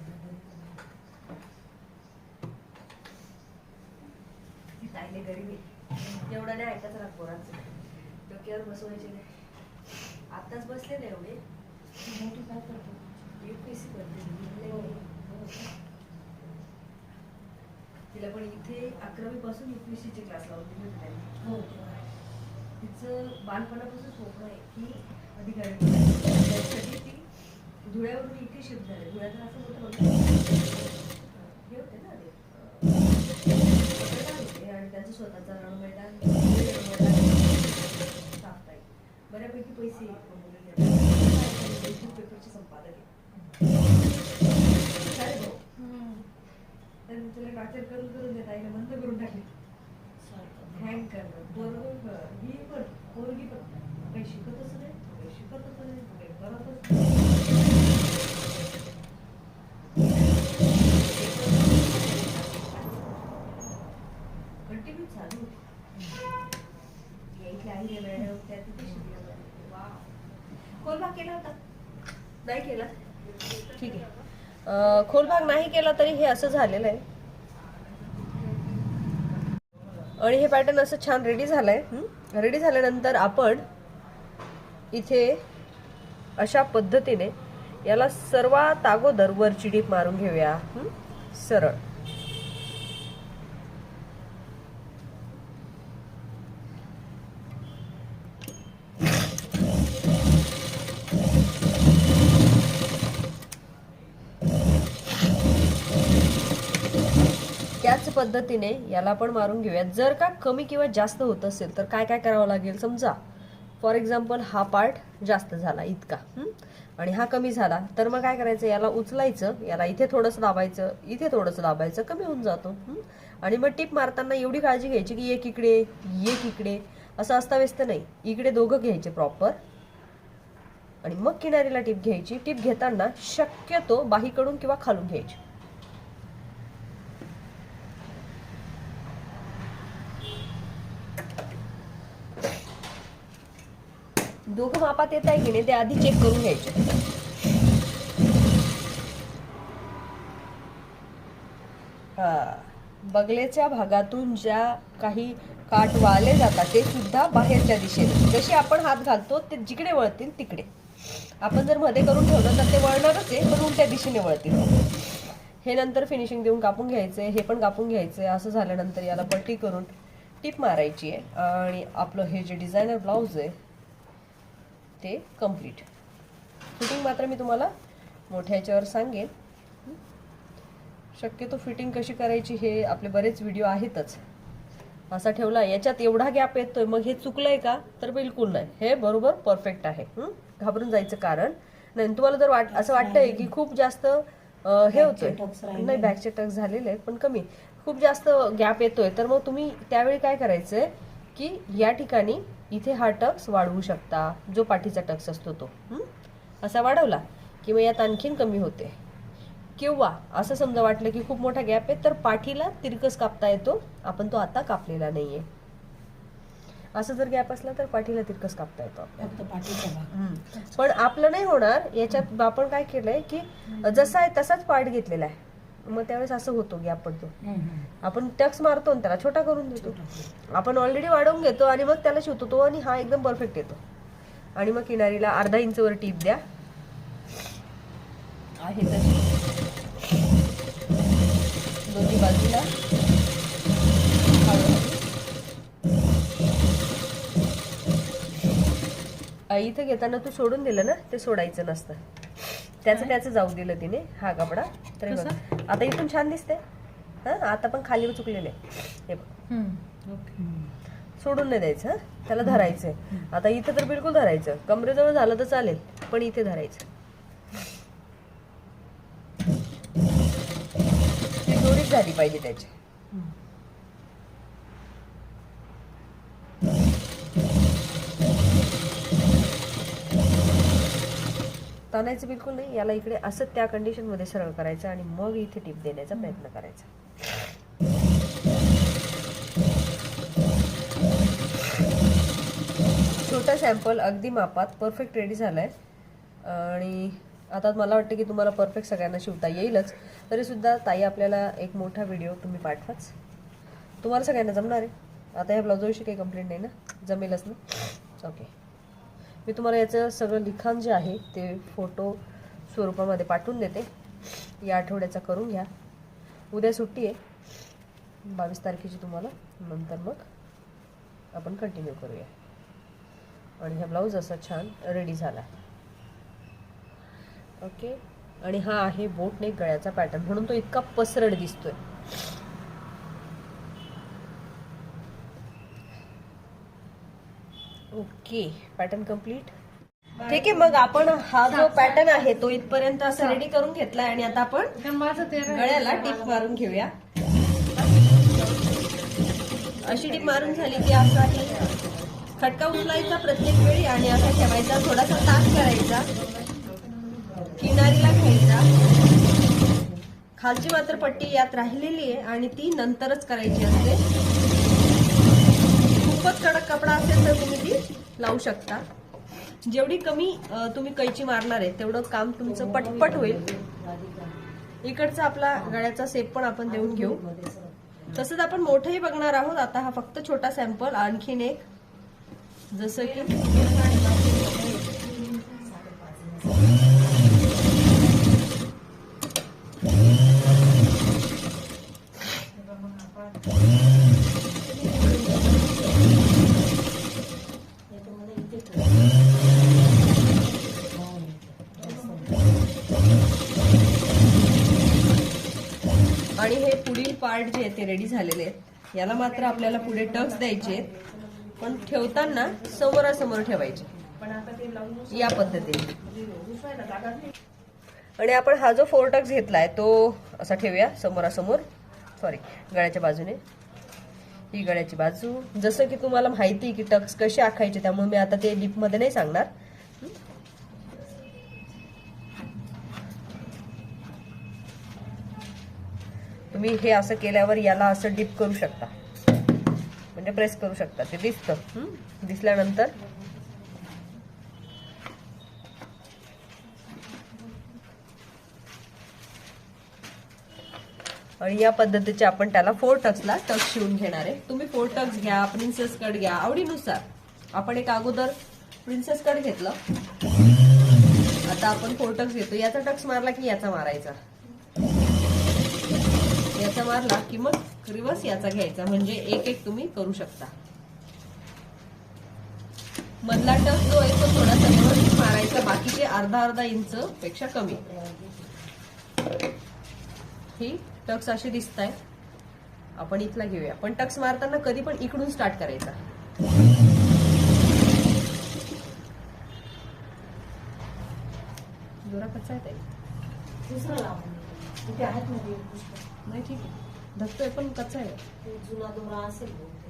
ती ताईने गरीबी एवढं नाही ऐकायचं ना पोरांचं. डोक्यावर बसवायचे नाही. आताच बसले ना एवढे. मोठी काय करतो UPSC करते. तिला पण इथे 11वी पासून UPSC चे क्लास लावून दिले होते त्यांनी. तिचं बालपणापासून स्वप्न आहे की अधिकारी त्यासाठी ती धुळ्यावरून इथे शिफ्ट झाले. धुळ्याचं असं मोठं हे होते ना ते, आणि त्यांचं स्वतःचा रण मैदान साफ आहे. बऱ्यापैकी पैसे पेपरचे संपादक आहे. तर तुला टॉर्चर करून करून देत आईला बंद करून टाकले. हँग करणं बरोबर. ही पण पोरगी पण काही शिकतच नाही, काही शिकतच नाही, काही करतच कंटिन्यू चालू होती. इथल्या आई मॅडम त्या तिथे शिकल्या. वा, खोलभाग केला होता? नाही केला. ठीक आहे, खोलभाग नाही केला तरी हे असं झालेलं आहे. आणि हे पॅटर्न असं छान रेडी झालंय. रेडी झाल्यानंतर आपण इथे अशा पद्धतीने याला सर्वात अगोदर वरची टीप मारून घेऊया. सरळ. त्याच पद्धतीने याला पण मारून घेऊया. जर का कमी किंवा जास्त होत असेल तर काय काय करावं लागेल. समजा फॉर एक्झाम्पल हा पार्ट जास्त झाला इतका, आणि हा कमी झाला, तर मग काय करायचं, याला उचलायचं, याला इथे थोडंसं दाबायचं, इथे थोडंसं दाबायचं, कमी होऊन जातो. आणि मग टीप मारताना एवढी काळजी घ्यायची की एक इकडे असं अस्ताव्यस्त नाही. इकडे दोघं घ्यायचे प्रॉपर, आणि मग किनारीला टीप घ्यायची. टीप घेताना शक्यतो बाहीकडून किंवा खालून घ्यायची. दोघं मापात येत आहे की नाही ते आधी चेक करून घ्यायचे. बगलेच्या भागातून ज्या काही काठ वाळले जातात ते सुद्धा बाहेरच्या दिशेने, जसे आपण हात घालतो ते जिकडे वळतील तिकडे. आपण जर मध्ये करून ठेवलं तर ते वळणारच आहे, पण उलट्या दिशेने वळतील. हे नंतर फिनिशिंग देऊन कापून घ्यायचंय, हे पण कापून घ्यायचंय. असं झाल्यानंतर याला पट्टी करून टीप मारायची आहे, आणि आपलं हे जे डिझायनर ब्लाउज आहे ते कम्प्लीट. फिटिंग मात्र मी तुम्हाला मोठ्या याच्यावर सांगेन. शक्यतो फिटिंग कशी करायची हे आपले बरेच व्हिडिओ आहेतच, असा ठेवला, याच्यात एवढा गॅप येतोय, मग हे चुकलंय का? तर बिलकुल नाही, हे बरोबर परफेक्ट आहे. घाबरून जायचं कारण नाही. तुम्हाला जर असं वाटतंय की खूप जास्त हे होतंय, नाही बॅकचे टक्स झालेले आहेत पण कमी, खूप जास्त गॅप येतोय, तर मग तुम्ही त्यावेळी काय करायचंय की या ठिकाणी इथे हा टक्स वाढवू शकता, जो पाठीचा टक्स असतो तो असा वाढवला की मग यात आणखीन कमी होते. किंवा असं समजा वाटलं की खूप मोठा गॅप आहे तर पाठीला तिरकस कापता येतो, आपण तो आता कापलेला नाहीये. असं जर गॅप असला तर पाठीला तिरकस कापता येतो फक्त पाठीचा भाग. पण आपलं नाही होणार. याच्यात आपण काय केलंय की जसा आहे तसाच पार्ट घेतलेला आहे, मग त्यावेळेस असं होतो गॅप पडतो. आपण टक्स मारतो आणि त्याला छोटा करून देतो. आपण ऑलरेडी वाढवून घेतो आणि मग त्याला शिवतो तो, आणि हा एकदम परफेक्ट येतो. आणि मग किनारीला अर्धा इंचवर टीप द्या आहे तशी दोन्ही बाजूला. इथं घेताना तू सोडून दिलं ना, ते सोडायचं नसतं, त्याचं जाऊ दिलं तिने हा कपडा. तर आता इथून छान दिसते. हा आता पण खाली चुकलेले हे बघ, सोडून नाही द्यायचं, त्याला धरायचंय. आता इथं तर बिलकुल धरायचं, कमरेजवळ झालं तर चालेल पण इथे धरायचं. दोरीच झाली पाहिजे त्याची. ताणायचं बिलकुल नाही, याला इकडे असं त्या कंडिशन मध्ये सरळ करायचं आणि मग इथे टिप देण्याचा प्रयत्न करायचा. छोटा सॅम्पल अगदी मापात परफेक्ट रेडी झालाय. आणि आता मला वाटतं की तुम्हाला परफेक्ट सगळ्यांना शिवता येईलच. तरी सुद्धा ताई आपल्याला एक मोठा व्हिडिओ तुम्ही पाठवाच, तुम्हाला सगळ्यांना जमणार आहे. आता या ब्लाउजविषयी काही कंप्लेंट नाही ना, जमेलच ना? ओके. मी तुम्हाला याचं सगळं लिखाण जे आहे ते फोटो स्वरूपामध्ये पाठवून देते. या आठवड्याचा करून घ्या. उद्या सुट्टी आहे 22 तारखेची तुम्हाला, नंतर मग आपण कंटिन्यू करूया. आणि हा ब्लाऊज असा छान रेडी झाला. ओके. आणि हा आहे बोट नेक गळ्याचा पॅटर्न, म्हणून तो इतका पसरट दिसतोय. Okay, pattern complete. ठीक आहे, मग आपण हा जो पॅटर्न आहे तो इथपर्यंत असं रेडी करून घेतलाय. आणि आता आपण गळ्याला टिप मारून घेऊया. अशी टिप मारून झाली की असा खटका उचलायचा प्रत्येक वेळी आणि असा ठेवायचा, थोडासा ताठ करायचा, किनारीला घ्यायचा. खालची मात्र पट्टी यात राहिलेली आहे आणि ती नंतरच करायची असते. खूपच कडक कपडा असेल तर तुम्ही ती लावू शकता. जेवढी कमी तुम्ही कैची मारणार आहे तेवढं काम तुमचं पटपट होईल. इकडचा आपला गळ्याचा शेप पण आपण देऊन घेऊ. तसंच आपण मोठंही बघणार आहोत. आता हा फक्त छोटा सॅम्पल. आणखीन एक जसं की आणि हे पुढील पार्ट जे आहे ते रेडी झालेले आहेत. याला मात्र आपल्याला पुढे टक्स द्यायचे, पण ठेवताना समोरासमोर ठेवायचे या पद्धतीने. आणि आपण हा जो 4 टक्स घेतलाय तो असा ठेवूया समोरासमोर, सॉरी गळ्याच्या बाजूने. ही गळ्याची बाजू. जसं की तुम्हाला माहिती की टक्स कसे आखायचे, त्यामुळे मी आता ते डीप मध्ये नाही सांगणार. तुम्ही हे असं केल्यावर याला असं डीप करू शकता, म्हणजे प्रेस करू शकता, ते दिसतं. दिसल्यानंतर आणि या पद्धतीचे आपण त्याला 4 टक्सला टक्स शिवून घेणार आहे. तुम्ही 4 टक्स घ्या, प्रिन्सेस कट घ्या, आवडीनुसार. आपण एक अगोदर प्रिन्सेस कट घेतलं, आता आपण 4 टक्स घेतो. याचा टक्स मारला की याचा मारायचा, याचा मारला की मग रिवर्स याचा घ्यायचा, म्हणजे एक एक तुम्ही करू शकता. मधला टक्स जो आहे तो थोडासा व्यवस्थित मारायचा, बाकीचे अर्धा इंच पेक्षा कमी. ही टक्स अशी दिसताय. आपण इथला घेऊया. पण टक्स मारताना कधी पण इकडून स्टार्ट करायचा. दोरा कच्चा आहे ताई. दुसरं लावून तिथे आहेत मध्ये एक पुस्तक. नाही ठीक आहे, धकतोय पण कच्चा आहे. ते जुना दोरा असेल बहुतेक.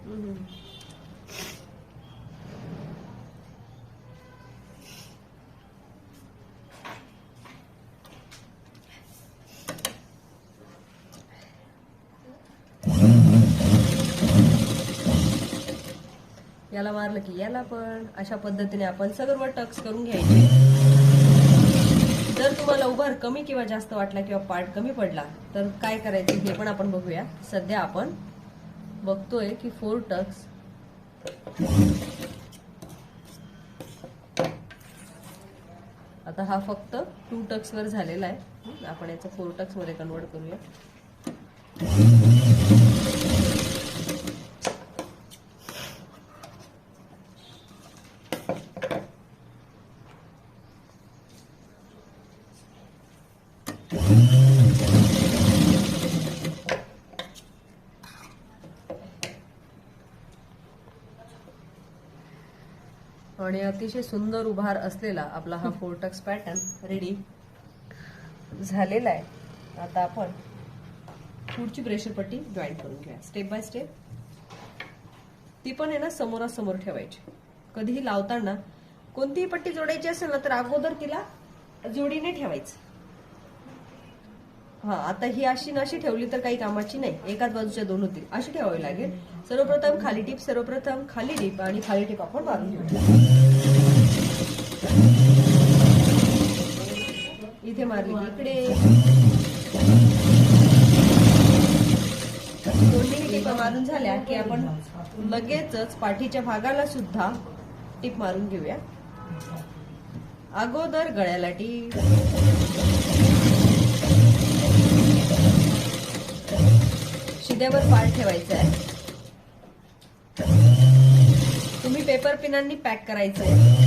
याला मारलं की याला पण अशा पद्धतीने आपण सर्व टक्स करून घ्यायचे. जर तुम्हाला उभार कमी किंवा जास्त वाटला किंवा पार्ट कमी पडला तर काय करायचे हे पण आपण बघूया. सध्या आपण बघतोय की 4 टक्स आता हा फक्त 2 टक्स वर झालेला आहे. आपण याचं 4 टक्स मध्ये कन्वर्ट करूया. आणि अतिशय सुंदर उभार असलेला आपला हा 4 टक्स पॅटर्न रेडी झालेला आहे. आता आपण पुढची प्रेशर पट्टी जॉईन करून घ्या स्टेप बाय स्टेप. ती पण आहे ना समोरासमोर ठेवायची. कधीही लावताना कोणतीही पट्टी जोडायची असेल ना तर अगोदर तिला जोडीने ठेवायचं. हा आता ही अशी नशी ठेवली तर काही कामाची नाही. एकाच बाजूच्या 2 होतील अशी ठेवावी लागेल. सर्वप्रथम खाली टीप आणि खाली टीप आपण मारून घेऊ. इथे मारली इकडे दोन्ही टिपा मारून झाल्या की आपण लगेचच पाठीच्या भागाला सुद्धा टीप मारून घेऊया. अगोदर गळ्याला टीप, शिद्यावर पार्ट ठेवायचा आहे. तुम्ही पेपर पिनांनी पॅक करायचं आहे.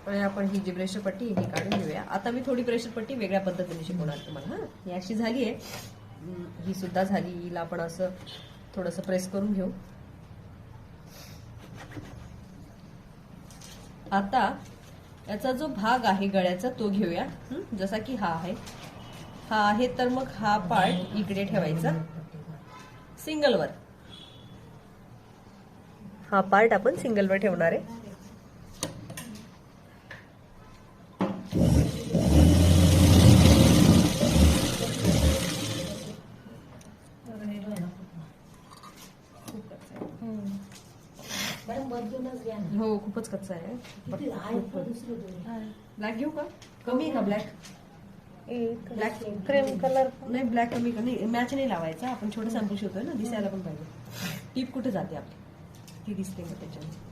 आणि आपण ही जी प्रेशर पट्टी ही काढून घेऊया. आता मी थोडी प्रेशर पट्टी वेगळ्या पद्धतीने शिकवणार तुम्हाला. हा ही अशी झाली आहे, ही सुद्धा झाली. हिला आपण असं थोडस प्रेस करून घेऊ. आता याचा जो भाग आहे गळ्याचा तो घेऊया. जसा की हा आहे तर मग हा पार्ट इकडे ठेवायचा सिंगलवर. हा पार्ट आपण सिंगलवर ठेवणार आहे. हो खूपच कच्चा आहे. ब्लॅक घेऊ का? कमी आहे का ब्लॅक? ब्लॅक क्रीम कलर नाही, ब्लॅक कमी का नाही, मॅच नाही लावायचा. आपण छोटं सॅम्पल शिवतोय ना, दिसायला पण पाहिजे. टीप कुठे जाते आपली ती दिसते का त्याच्याने.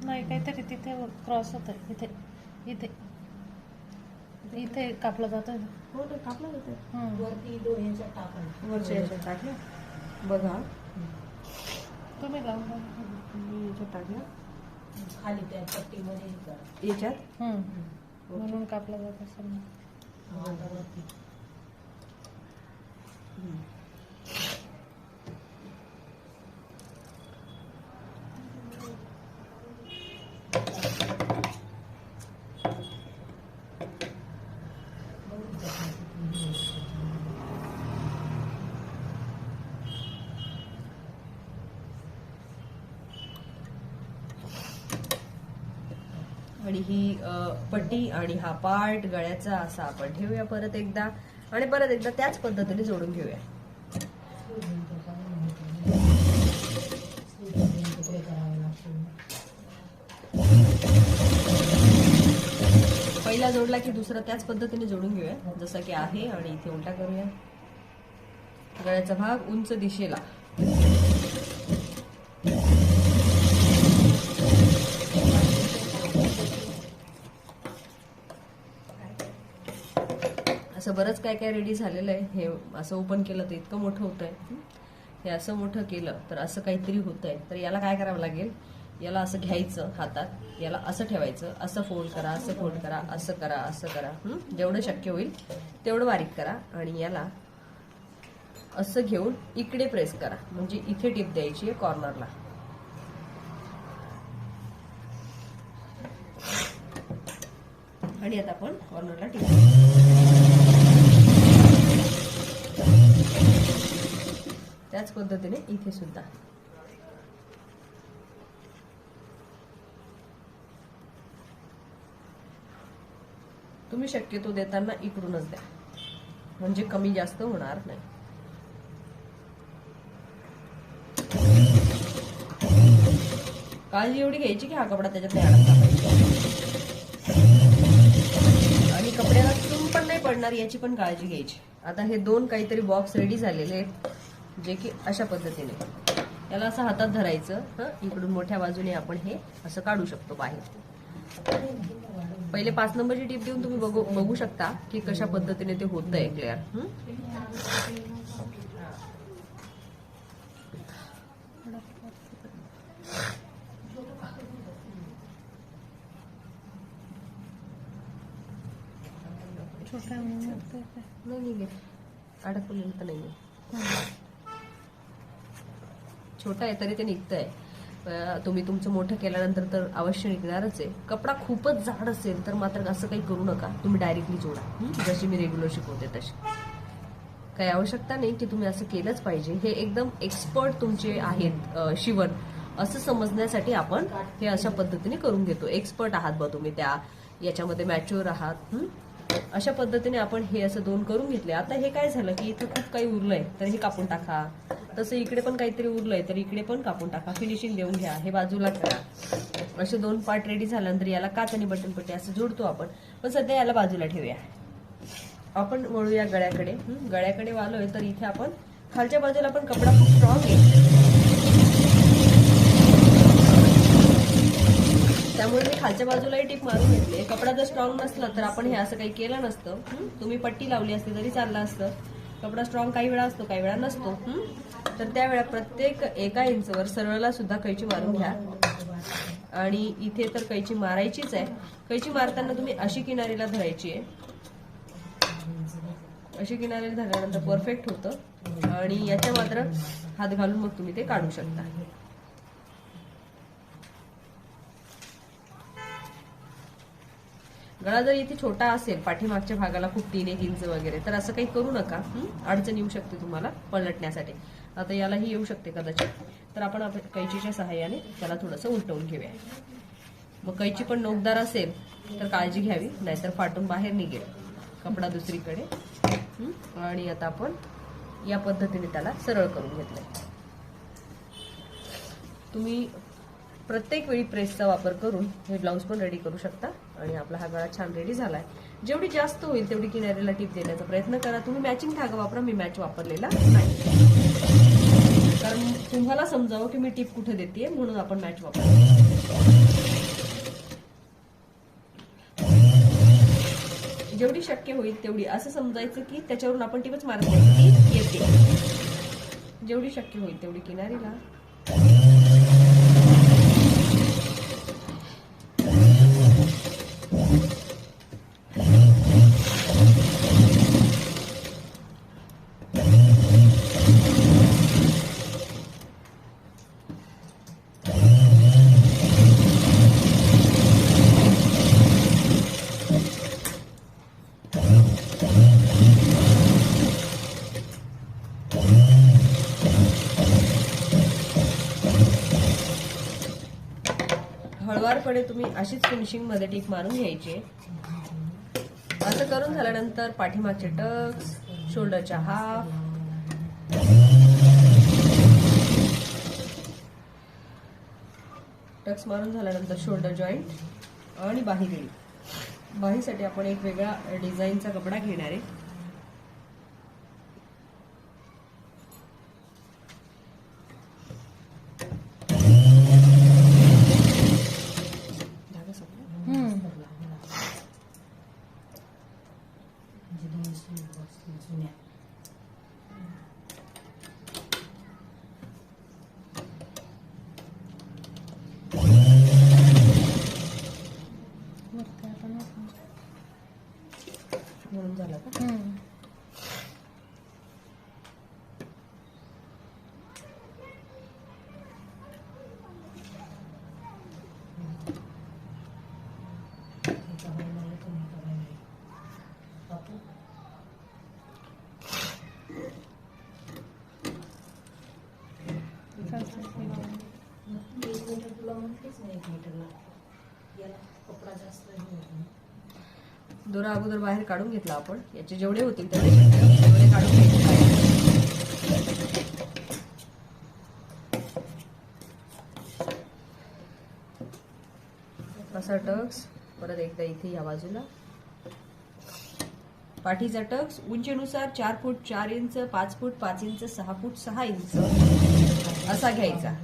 नाही काहीतरी तिथे क्रॉस होत आहे. इथे इथे इथे कापला जातोय. हो तर कापला जातोय. वरती डोळ्याच्या टाकून वरच्या याच्यात टाकलं बघा. तुम्ही लावून मी याच्यात टाकलं खाली त्या पट्टीमध्ये याच्यात म्हणून कापला जात असेल. आणि ही पट्टी आणि हा पार्ट गळ्याचा असा आपण ठेवूया परत एकदा, आणि परत एकदा त्याच पद्धतीने जोडून घेऊया. पहिला जोडला की दुसरा त्याच पद्धतीने जोडून घेऊया जसं की आहे, आणि इथे उलटा करूया. गळ्याचा भाग उंच दिशेला. असं बरंच काय काय रेडी झालेलं आहे. हे असं ओपन केलं तर इतकं मोठं होत आहे. हे असं मोठं केलं तर असं काहीतरी होत आहे. तर याला काय करावं लागेल, याला असं घ्यायचं हातात, याला असं ठेवायचं, असं फोल्ड करा, असं फोल्ड करा, असं करा, असं करा. जेवढं शक्य होईल तेवढं बारीक करा, आणि याला असं घेऊन इकडे प्रेस करा, म्हणजे इथे टिप द्यायची आहे कॉर्नरला. आणि आता आपण कॉर्नरला टिप त्याच पद्धतीने इथे सुद्धा. तुम्ही शक्यतो देताना इकडूनच द्या, म्हणजे कमी जास्त होणार नाही. काळजी एवढी घ्यायची की हा कपडा त्याच्यात नाही अडकला पाहिजे, आणि कपड्याला चुंब पण नाही पडणार याची पण काळजी घ्यायची. आता हे दोन काहीतरी बॉक्स रेडी झालेले आहेत, जे की अशा पद्धतीने याला असं हातात धरायचं. इकडून मोठ्या बाजूने आपण हे असं काढू शकतो बाहेर. पहिले 5 नंबरची टीप देऊन तुम्ही बघू शकता की कशा पद्धतीने ते होत आहे क्लिअर. छोटा नाही अडकलेलं तर नाहीये, छोटा आहे तरी ते निघतंय. तुम्ही तुमचं मोठं केल्यानंतर तर अवश्य निघणारच आहे. कपडा खूपच जाड असेल तर मात्र असं काही करू नका, तुम्ही डायरेक्टली जोडा, जशी मी रेग्युलर शिकवते तशी. काही आवश्यकता नाही की तुम्ही असं केलंच पाहिजे. हे एकदम एक्सपर्ट तुमचे आहेत शिवण असं समजण्यासाठी आपण हे अशा पद्धतीने करून घेतो. एक्सपर्ट आहात बा तुम्ही, त्या याच्यामध्ये मॅच्युअर आहात. अशा पद्धतीने आपण हे असं 2 करून घेतले. आता हे काय झालं की इथं खूप काही उरलंय तर हे कापून टाका, तसं इकडे पण काहीतरी उरलंय तर इकडे पण कापून टाका, फिनिशिंग देऊन घ्या, हे बाजूला करा. असे 2 पार्ट रेडी झाल्यानंतर याला काच आणि बटन पट्टी असं जोडतो आपण, पण सध्या याला बाजूला ठेवूया. आपण वळूया गळ्याकडे. गळ्याकडे वालोय तर इथे आपण खालच्या बाजूला पण कपडा खूप स्ट्रॉंग आहे, त्यामुळे मी खालच्या बाजूलाही टिप मारून घेतली. कपडा जर स्ट्रॉंग नसला तर आपण हे असं काही केलं नसतं. तुम्ही पट्टी लावली असती तरी चाललं असतं. कपडा स्ट्रॉंग काही वेळा असतो, काही वेळा नसतो. तर त्यावेळा प्रत्येक 1 इंचवर सरळला सुद्धा कैची मारून घ्या, आणि इथे तर कैची मारायचीच आहे. कैची मारताना तुम्ही अशी किनारीला धरायची आहे, अशी किनारीला धरल्यानंतर परफेक्ट होतं, आणि याच्या मात्र हात घालून मग तुम्ही ते काढू शकता. गळा जर इथे छोटा असेल, पाठीमागच्या भागाला खूप 3-1 इंच वगैरे, तर असं काही करू नका. अडचण येऊ शकते तुम्हाला पलटण्यासाठी. आता यालाही येऊ शकते कदाचित, तर आपण कैचीच्या सहाय्याने त्याला थोडंसं उलटवून घेऊया. मग कैची पण नोकदार असेल तर काळजी घ्यावी, नाहीतर फाटून बाहेर निघेल कपडा दुसरीकडे. आणि आता आपण या पद्धतीने त्याला सरळ करून घेतलंय. तुम्ही प्रत्येक वेळी प्रेसचा वापर करून हे ब्लाऊज पण रेडी करू शकता, आणि आपला हा गळा छान रेडी झालाय. जेवढी जास्त होईल तेवढी किनारीला टीप देण्याचा प्रयत्न करा. तुम्ही मॅचिंग धागा वापरा, मी मॅच वापरलेला नाही, कारण तुम्हाला समजावं की मी टीप कुठे देते, म्हणून आपण मॅच वापरतो. जेवढी शक्य होईल तेवढी असं समजायचं की त्याच्यावरून आपण टीपच मारत नाही, टीप येते. जेवढी शक्य होईल तेवढी किनारीला. हळुवारपणे तुम्ही अशीच फिनिशिंग मध्ये टीप मारून घ्यायची. असं करून झाल्यानंतर पाठीमागचे टक्स, शोल्डरच्या हाफ, टक्स मारून झाल्यानंतर शोल्डर जॉईंट आणि बाही रेडी. बाहीसाठी आपण एक वेगळा डिझाईनचा कपडा घेणार आहे. म्हणून झालं का? दोरा अगोदर बाहेर काढून घेतला आपण. याचे जेवढे होतील तेवढे काढून घ्यायचे. असा टक्स परत एकदा इथे या बाजूला. पाठीचा टक्स उंचीनुसार 4 फूट 4 इंच, 5 फूट 5 इंच, 6 फूट 6 इंच असा घ्यायचा.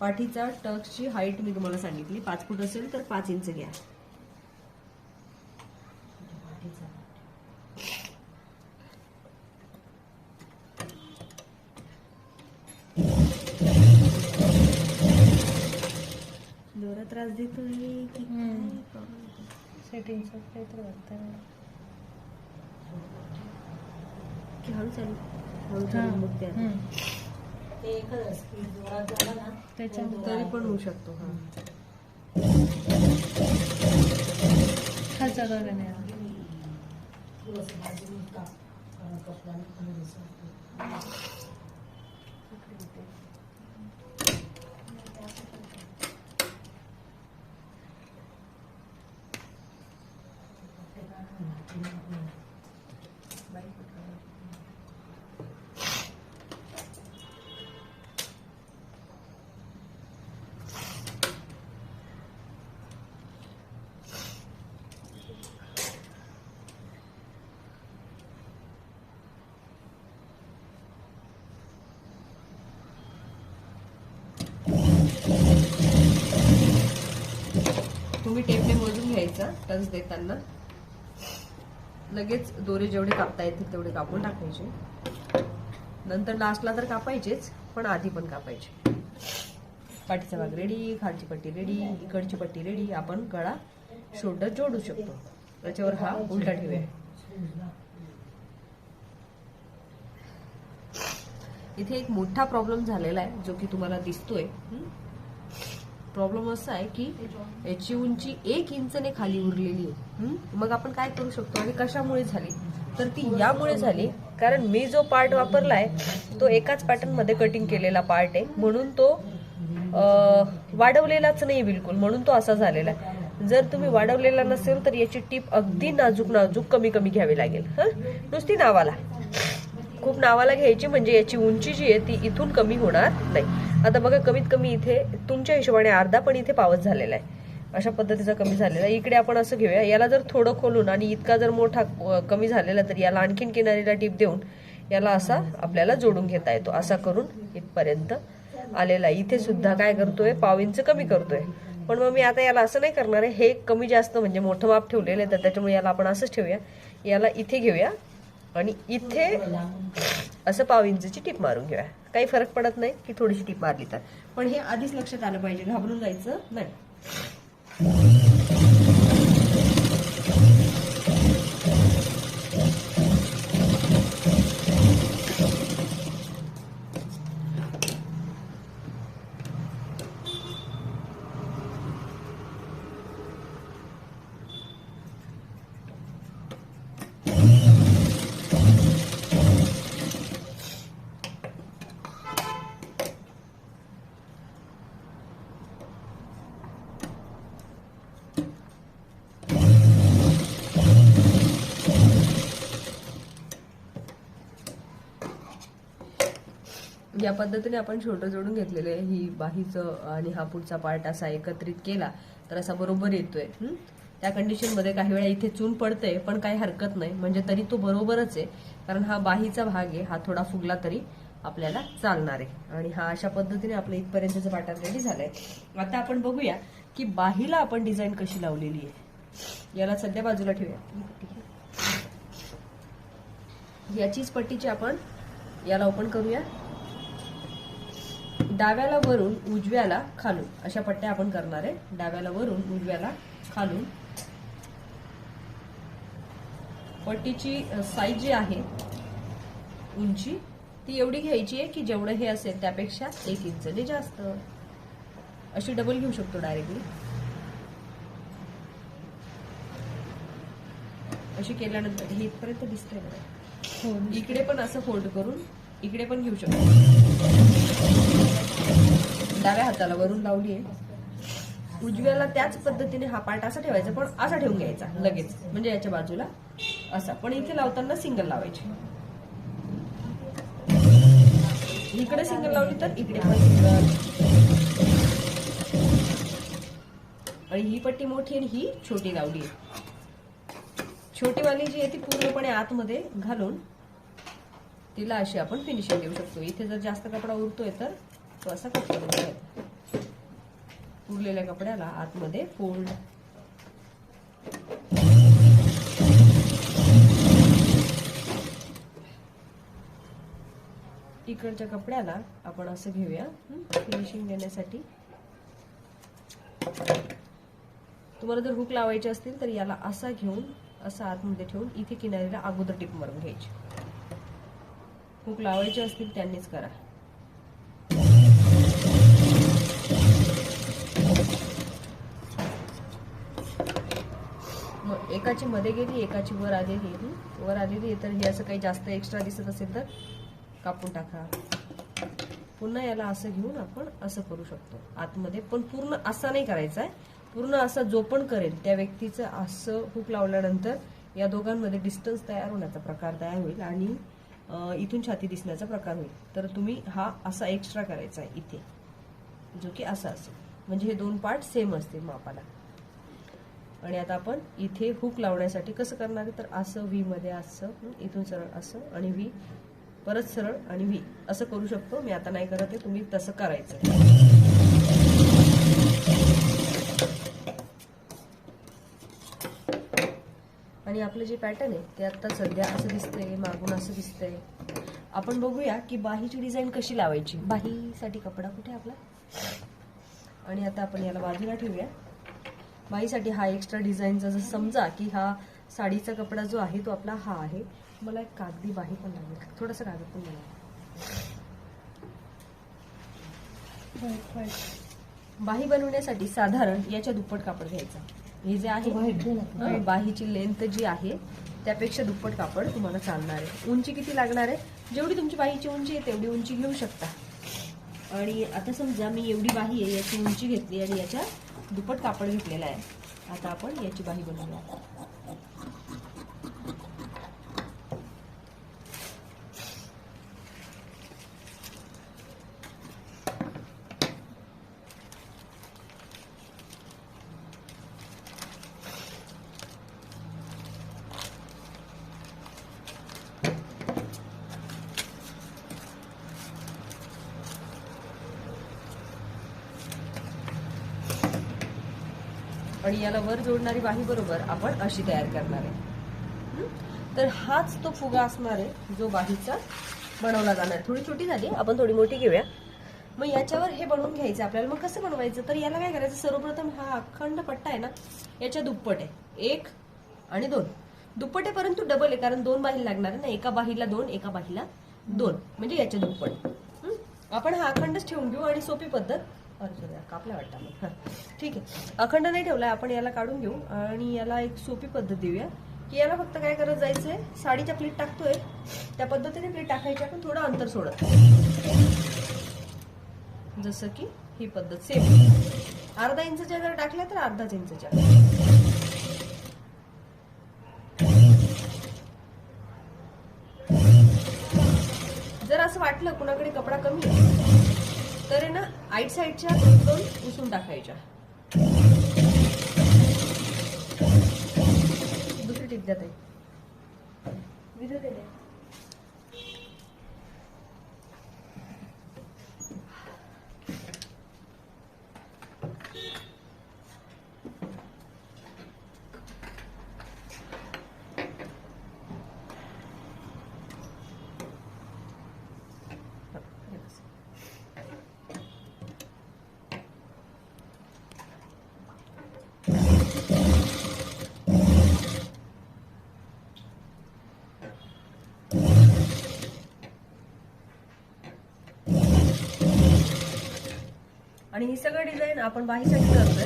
पाठीचा टक्सची हाईट मी तुम्हाला सांगितली, 5 फूट असेल तर 5 इंच घ्या. दोरा त्रास देतोय की सेटिंगचं काहीतरी वाटतंय मला. की हळू चालू हळू चालू मग त्या त्याच्यामुळे तरी पण होऊ शकतो. हा खालचा दोरा नाही आला. तुम्ही टेपने मोजून घ्यायचा. टच देताना लगेच दोरे जेवढे कापता येतील तेवढे कापून टाकायचे. नंतर लास्टला तर कापायचेच, पण आधी पण कापायचे. पाठीचा भाग रेडी, खालची पट्टी रेडी, इकडची पट्टी रेडी. आपण गळा शोल्डर जोडू शकतो. त्याच्यावर हा उलटा ठेवूया. इथे एक मोठा प्रॉब्लेम झालेला आहे जो की तुम्हाला दिसतोय. प्रॉब्लेम असा आहे की याची उंची 1 इंचने खाली उरलेली आहे. मग आपण काय करू शकतो आणि कशामुळे झाली तर ती यामुळे झाली कारण मी जो पार्ट वापरलाय तो एकाच पॅटर्न मध्ये कटिंग केलेला पार्ट आहे, म्हणून तो वाढवलेलाच नाही बिलकुल, म्हणून तो असा झालेला आहे. जर तुम्ही वाढवलेला नसेल तर याची टीप अगदी नाजूक नाजूक कमी कमी घ्यावी लागेल. नुसती नावाला, खूप नावाला घ्यायची म्हणजे याची उंची जी आहे ती इथून कमी होणार नाही. आता बघा कमीत कमी इथे तुमच्या हिशोबाने अर्धा, पण इथे पावच झालेला आहे. अशा पद्धतीचा कमी झालेला आहे. इकडे आपण असं घेऊया. याला जर थोडं खोलून आणि इतका जर मोठा कमी झालेला तर याला आणखीन किनारीला टीप देऊन याला असा आपल्याला जोडून घेता येतो. असा करून इथपर्यंत आलेला आहे. इथे सुद्धा काय करतोय, पाव इंच कमी करतोय. पण मग मी आता याला असं नाही करणार आहे. हे कमी जास्त म्हणजे मोठं माप ठेवलेलं आहे तर त्याच्यामुळे याला आपण असंच ठेवूया. याला इथे घेऊया आणि इथे असं पाव इंचची टीप मारून घेऊया. काही फरक पडत नाही की थोडीशी टीप मारली तर, पण हे आधीच लक्षात आलं पाहिजे, घाबरून जायचं नाही. या पद्धतीने आपण छोटं जोडून घेतलेलं आहे. ही बाहीचं आणि हा पुढचा पार्ट असा एकत्रित केला तर असा बरोबर येतोय. त्या कंडिशन मध्ये काही वेळा इथे चून पडते पण काही हरकत नाही, म्हणजे तरी तो बरोबरच आहे, कारण हा बाहीचा भाग आहे. हा थोडा फुगला तरी आपल्याला चालणार आहे. आणि हा अशा पद्धतीने आपलं इथपर्यंतचं पॅटर्न रेडी झालंय. आता आपण बघूया की बाहीला आपण डिझाईन कशी लावलेली आहे. याला सध्या बाजूला ठेवूया. याचीच पट्टीची आपण याला ओपन करूया. डाव्याला वरून उजव्याला खालून अशा पट्ट्या आपण करणार आहे. डाव्याला वरून उजव्याला खालून. पट्टीची साईज जी आहे उंची ती एवढी घ्यायची आहे की जेवढं हे असेल त्यापेक्षा 1 इंचने जास्त. अशी डबल घेऊ शकतो डायरेक्टली. अशी केल्यानंतर हे इथपर्यंत दिसतंय बघा. इकडे पण असं फोल्ड करून इकडे पण घेऊ शकतो. डाव्या हाताला वरून लावली आहे. उजव्याला त्याच पद्धतीने हा पार्ट असा ठेवायचा, पण असा ठेवून घ्यायचा लगेच, म्हणजे याच्या बाजूला असा. पण इथे लावताना सिंगल लावायची. इकडे सिंगल लावली तर इकडे पण सिंगल. आणि ही पट्टी मोठी आणि ही छोटी लावली आहे. छोटीवाली जी आहे ती पूर्णपणे आतमध्ये घालून तिला अशी आपण फिनिशिंग देऊ शकतो. इथे जर जास्त कपडा उरतोय तर तो असा कट करून घ्यायचा. उरलेल्या कपड्याला आतमध्ये फोल्ड. इकडच्या कपड्याला आपण असं घेऊया फिनिशिंग देण्यासाठी. तुम्हाला जर हुक लावायचे असतील तर याला असा घेऊन असं आतमध्ये ठेवून इथे किनारीला अगोदर टिप मारून घ्यायची. हुक लावायचे असतील त्यांनीच करा. मग एकाची मध्ये गेली, एकाची वर आलेली तर हे असं काही जास्त एक्स्ट्रा दिसत असेल तर कापून टाका. पुन्हा याला असं घेऊन आपण असं करू शकतो आतमध्ये. पण पूर्ण असा नाही करायचा आहे. पूर्ण असा जो पण करेल त्या व्यक्तीचं असं हुक लावल्यानंतर या दोघांमध्ये डिस्टन्स तयार होण्याचा प्रकार तयार होईल आणि इथून छाती दिसण्याचा प्रकार होईल. तर तुम्ही हा असा एक्स्ट्रा करायचा आहे इथे, जो की असा असेल, म्हणजे हे 2 पार्ट सेम असतील मापाला. आणि आता आपण इथे हुक लावण्यासाठी कसं करणार आहे तर असं व्ही मध्ये असं, इथून सरळ असं आणि व्ही, परत सरळ आणि व्ही असं करू शकतो. मी आता नाही करत आहे, तुम्ही तसं करायचं. आणि आपलं जे पॅटर्न आहे ते आता सध्या असं दिसतंय, मागून असं दिसतंय. आपण बघूया की बाहीची डिझाईन कशी लावायची. बाहीसाठी कपडा कुठे आपला. आणि आता आपण याला बाजूला ठेवूया. बाहीसाठी हा एक्स्ट्रा डिझाईनचा जर समजा की हा साडीचा कपडा जो आहे तो आपला हा आहे. मला एक कागदी बाही पण लागेल, थोडासा कागद पण लागेल. बाही बनवण्यासाठी साधारण याच्या दुप्पट कापड घ्यायचा. हे जे आहे बाहीची लेंथ जी आहे त्यापेक्षा दुप्पट कापड तुम्हाला चालणार आहे. उंची किती लागणार आहे, जेवढी तुमची बाहीची उंची आहे तेवढी उंची घेऊ शकता. आणि आता समजा मी एवढी बाही आहे याची उंची घेतली आणि याच्या दुप्पट कापड घेतलेला आहे. आता आपण याची बाही बनवूया. आणि याला वर जोडणारी बाही बरोबर आपण अशी तयार करणार आहे. तर हाच तो फुगा असणार आहे जो बाहीचा बनवला जाणार आहे. थोडी छोटी झाली, आपण थोडी मोठी घेऊया. मग याच्यावर हे बनवून घ्यायचं आपल्याला. मग कसं बनवायचं तर याला काय करायचं, सर्वप्रथम हा अखंड पट्टा आहे ना याच्या दुप्पट आहे. 1 आणि 2 दुप्पट आहे, परंतु डबल आहे कारण 2 बाही लागणार आहे ना. एका बाहीला 2, एका बाहीला 2, म्हणजे याच्या दुप्पट. आपण हा अखंडच ठेवून घेऊ. आणि सोपी पद्धत, कापला वाटतं ठीक आहे, अखंड नाही ठेवलाय आपण, याला काढून घेऊ. आणि याला एक सोपी पद्धत देऊया की याला फक्त काय करत जायचंय, साडीच्या प्लीट टाकतोय त्या पद्धतीने प्लीट टाकायची. आपण थोडं अंतर सोडत, जसं की ही पद्धत सेम. अर्धा इंचच्या जर टाकल्या तर अर्धाच इंचच्या. जर असं वाटलं कुणाकडे कपडा कमी आहे तर आहे ना आईट साईडच्या दोन उसून टाकायच्या. दुसरी टिप द्या ताई. आणि ही सगळं डिझाईन आपण बाहीसाठी करतोय.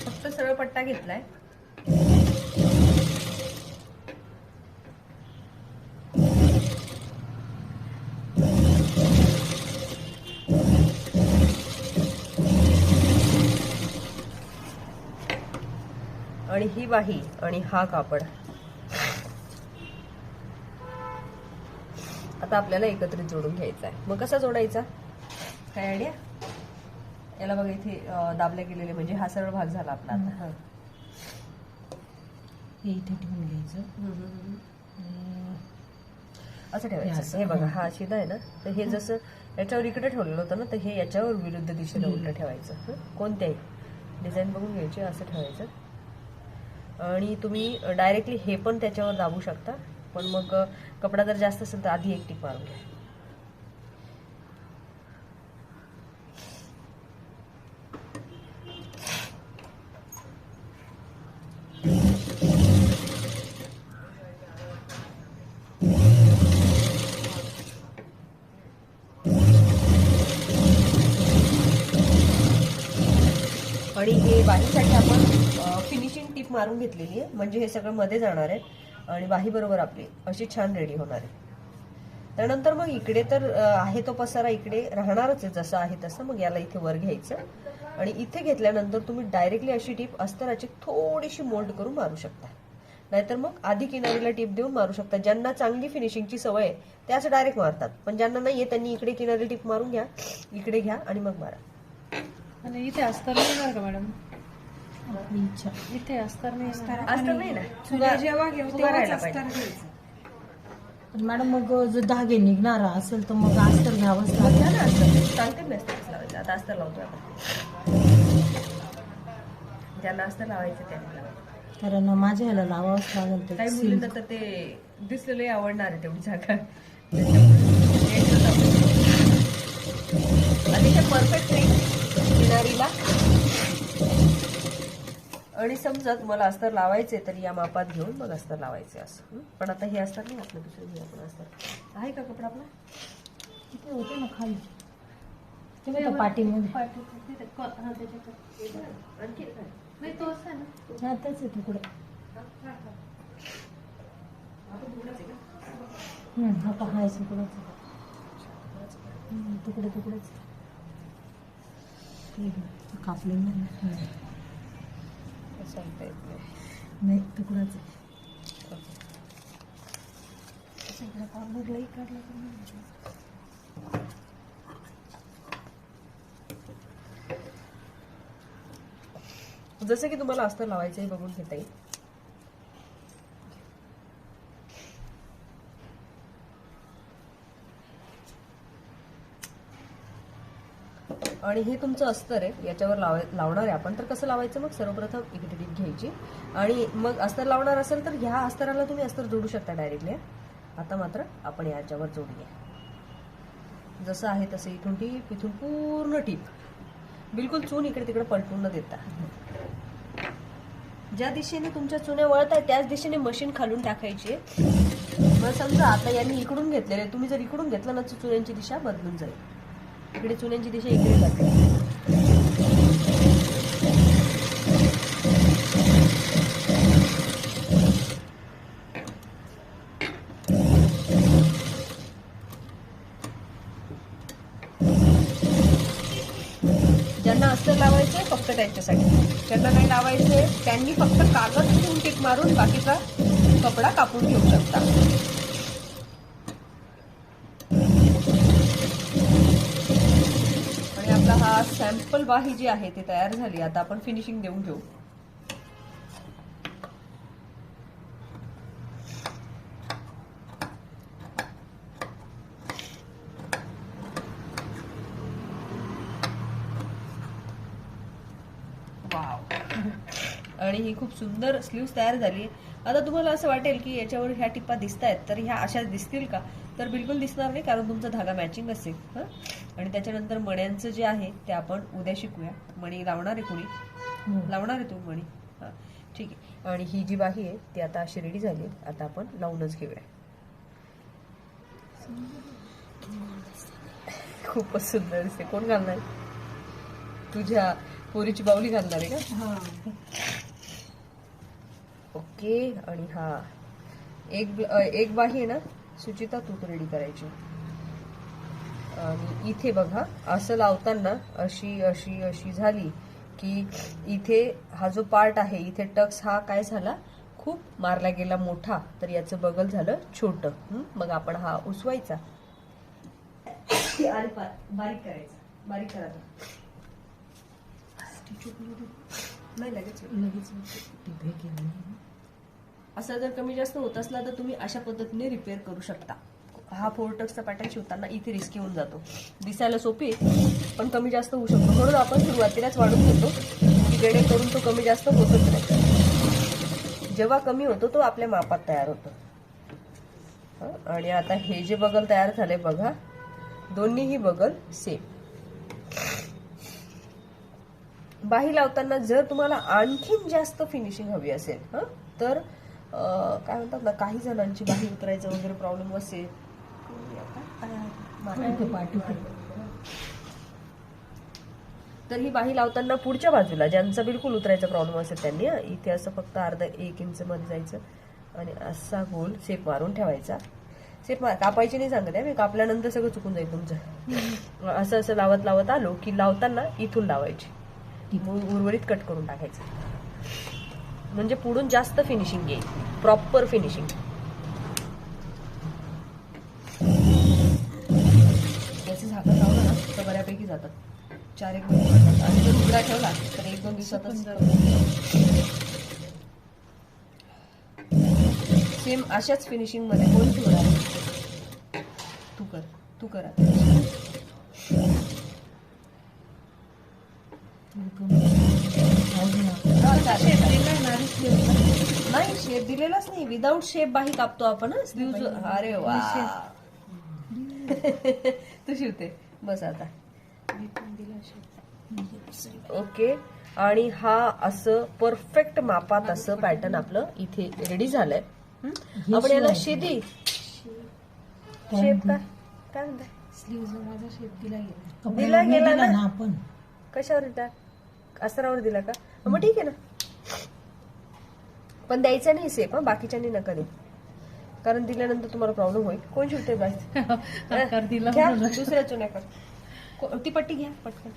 फक्त सरळ पट्टा घेतलाय. आणि ही बाही आणि हा कापड आता आपल्याला एकत्रित जोडून घ्यायचा आहे. मग कसा जोडायचा काय आयडिया? याला बघा इथे दाबले गेलेले म्हणजे हा सरळ भाग झाला आपला आता. हे इथे ठेवून घ्यायचं. असं ठेवायचं. हे बघा हा शिदा आहे ना तर हे जसं याच्यावर इकडे ठेवलेलं होतं ना तर हे याच्यावर विरुद्ध दिशेला उलट ठेवायचं. कोणत्याही डिझाईन बघून घ्यायची असं ठेवायचं. आणि तुम्ही डायरेक्टली हे पण त्याच्यावर दाबू शकता पण मग कपडा जर जास्त असेल तर आधी एक टीप मारून घ्या. आणि हे बाहीसाठी आपण फिनिशिंग टीप मारून घेतलेली आहे म्हणजे हे सगळं मध्ये जाणार आहे आणि बाही बरोबर आपली अशी छान रेडी होणार आहे. त्यानंतर मग इकडे तर आहे तो पसारा इकडे राहणारच आहे जसं आहे तसं. मग याला इथे वर घ्यायचं आणि इथे घेतल्यानंतर तुम्ही डायरेक्टली अशी टीप अस्तराची थोडीशी मोल्ड करून मारू शकता. नाहीतर मग आधी किनारीला टीप देऊन मारू शकता. ज्यांना चांगली फिनिशिंगची सवय आहे ते असं डायरेक्ट मारतात पण ज्यांना नाहीये त्यांनी इकडे किनारी टीप मारून घ्या, इकडे घ्या आणि मग मारा. आणि इथे अस्तर नाही बरं का मॅडम? इच्छा इथे अस्तर नाही. अस्तर नाही ना जेव्हा घेऊ तेव्हा राहायला पाहिजे. मॅडम मग जर धागे निघणार असेल तर मग अस्तर घ्यावंच मग लागेल. घ्या ना अस्तर. सांगते मी अस्तर लावायचं. आता अस्तर लावतोय आपण. ज्यांना अस्तर लावायचं त्यांनी लावायचं. कारण माझ्या ह्याला लावावंच लागेल ते काही seal. मुलींना तर ते दिसलेलं आवडणार आहे तेवढी जागा. अतिशय परफेक्ट किनारीला. आणि समजा तुम्हाला अस्तर लावायचे तर या मापात घेऊन मग अस्तर लावायचे असं. पण आता हे अस्तर नाही आपलं दुसरं घेऊ आपण अस्तर. आहे का कपडा आपला? तिथे होते ना खाली ते पाठीमध्ये. आणखी काय? हा तेच आहे तिकडे. आता हाय तिकडेच तिकडे तिकडेच कापले नाही तुकडाच काढलं. जसं की तुम्हाला अस्तर लावायचं हे बघून घेता येईल. आणि हे तुमचं अस्तर आहे याच्यावर लावणार आहे आपण. तर कसं लावायचं मग सर्वप्रथम इकडे टीप घ्यायची आणि मग अस्तर लावणार असेल तर ह्या अस्तराला तुम्ही अस्तर जोडू शकता डायरेक्टली. आता मात्र आपण याच्यावर जोडूया. जसं आहे तसं इथून टीप इथून पूर्ण टीप. बिलकुल चून इकडे तिकडे पलटून न देता. ज्या दिशेने तुमच्या चुन्या वळत आहे त्याच दिशेने मशीन खालून टाकायची. मग समजा आता यांनी इकडून घेतलेले तुम्ही जर इकडून घेतलं ना तर चुन्यांची दिशा बदलून जाईल. इकडे चुन्यांची दिशा इकडे जाते. ज्यांना अस्तर लावायचे फक्त त्यांच्यासाठी. ज्यांना नाही लावायचे त्यांनी फक्त कागद ठेवून टीप मारून बाकीचा कपडा कापून घेऊ शकता. आणि आपला हा सॅम्पल बाही जी आहे ती तयार झाली. आता आपण फिनिशिंग देऊन घेऊ. आणि ही खूप सुंदर स्लीव्स तयार झाली. आता तुम्हाला असं वाटेल की याच्यावर ह्या टिप्पा दिसत आहेत तर ह्या अशा दिसतील का, तर बिलकुल दिसणार नाही, कारण तुमचा धागा मॅचिंग असेल. हं. आणि त्याच्यानंतर मण्यांचं जे आहे ते आपण उद्या शिकूया. मणी लावणार आहे कोणी? लावणार आहे तू मणी? हा ठीक आहे. आणि ही जी बाही आहे ती आता अशी रेडी झाली. आता आपण लावूनच घेऊया. खूपच सुंदर दिसते. कोण घालणार? तुझ्या पोरीची बावली घालणार आहे का? ओके. आणि हा एक बाही आहे ना सुचिता, तू रेडी करायची. आणि इथे बघा असं लावताना अशी अशी अशी झाली की इथे हा जो पार्ट आहे इथे टक्स हा काय झाला, खूप मारला गेला मोठा, तर याचं बगल झालं छोटं. मग आपण हा उसवायचा आणि बारीक करायचा. बारीक करायचा नाही लगेच. असं जर कमी जास्त होत असला तर तुम्ही अशा पद्धतीने रिपेअर करू शकता. हा 4 टक्सचा पॅटर्न शिवताना इथे रिस्की होऊन जातो. दिसायला सोपी पण कमी जास्त होऊ शकतो. म्हणून आपण सुरुवातीलाच वाढून घेतो की जेणेकरून तो कमी जास्त होतच नाही. जेव्हा कमी होतो तो आपल्या मापात तयार होतो. आणि आता हे जे बगल तयार झाले बघा, दोन्हीही बगल सेम. बाही लावताना जर तुम्हाला आणखीन जास्त फिनिशिंग हवी असेल तर काय म्हणतात ना, काही जणांची बाही उतरायचं वगैरे प्रॉब्लेम असेल तर ही बाही लावताना पुढच्या बाजूला ज्यांचा बिलकुल उतरायचा प्रॉब्लेम असेल त्यांनी इथे असं फक्त अर्धा 1 इंच मध्ये जायचं आणि असा गोल शेप मारून ठेवायचा. शेप कापायची नाही सांगत आहे मी, कापल्यानंतर सगळं चुकून जाईल तुमचं. असं असं लावत लावत आलो की लावताना इथून लावायची, उर्वरित कट करून टाकायचं. म्हणजे पुढून जास्त फिनिशिंग येईल, प्रॉपर फिनिशिंग. याचं झाकण लावलं ना तर बऱ्यापैकी जातात. 4-1 महिने आणि जर उघडा ठेवला तर 1-2 दिवसातच. सेम अशाच फिनिशिंग मध्ये कोण ठेवणार? तू कर नाही शेप दिलेलाच नाही. विदाऊट शेप बाही कापतो आपण स्लीव्ह. अरे वा तू शिवते बस आता. ओके. आणि हा असं परफेक्ट मापात असं पॅटर्न आपलं इथे रेडी झालंय. आपण याला शेप काय म्हणताय? माझा शेप दिला गेला ना आपण. कशावर दिला? अस्तरावर दिला का? मग ठीक आहे ना. पण द्यायचा नाही सेप. बाकीच्यांनी नका देऊ, कारण दिल्यानंतर तुम्हाला प्रॉब्लेम होईल. कोण शिवते बाय? दुसऱ्या चुन्या कर. ती पट्टी घ्या पटकन.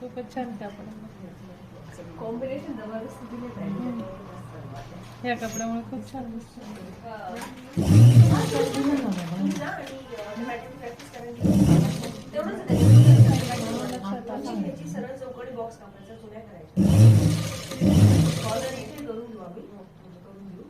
खूपच छान कापड. कॉम्बिनेशन जबरदस्त दिले पाहिजे. या कपड्यामुळे खूप छान दिसतं. सरळ चौकडी बॉक्स कापायचा, चुन्या करायच्या. कॉलर इथे करून घेऊ आम्ही, करून घेऊ.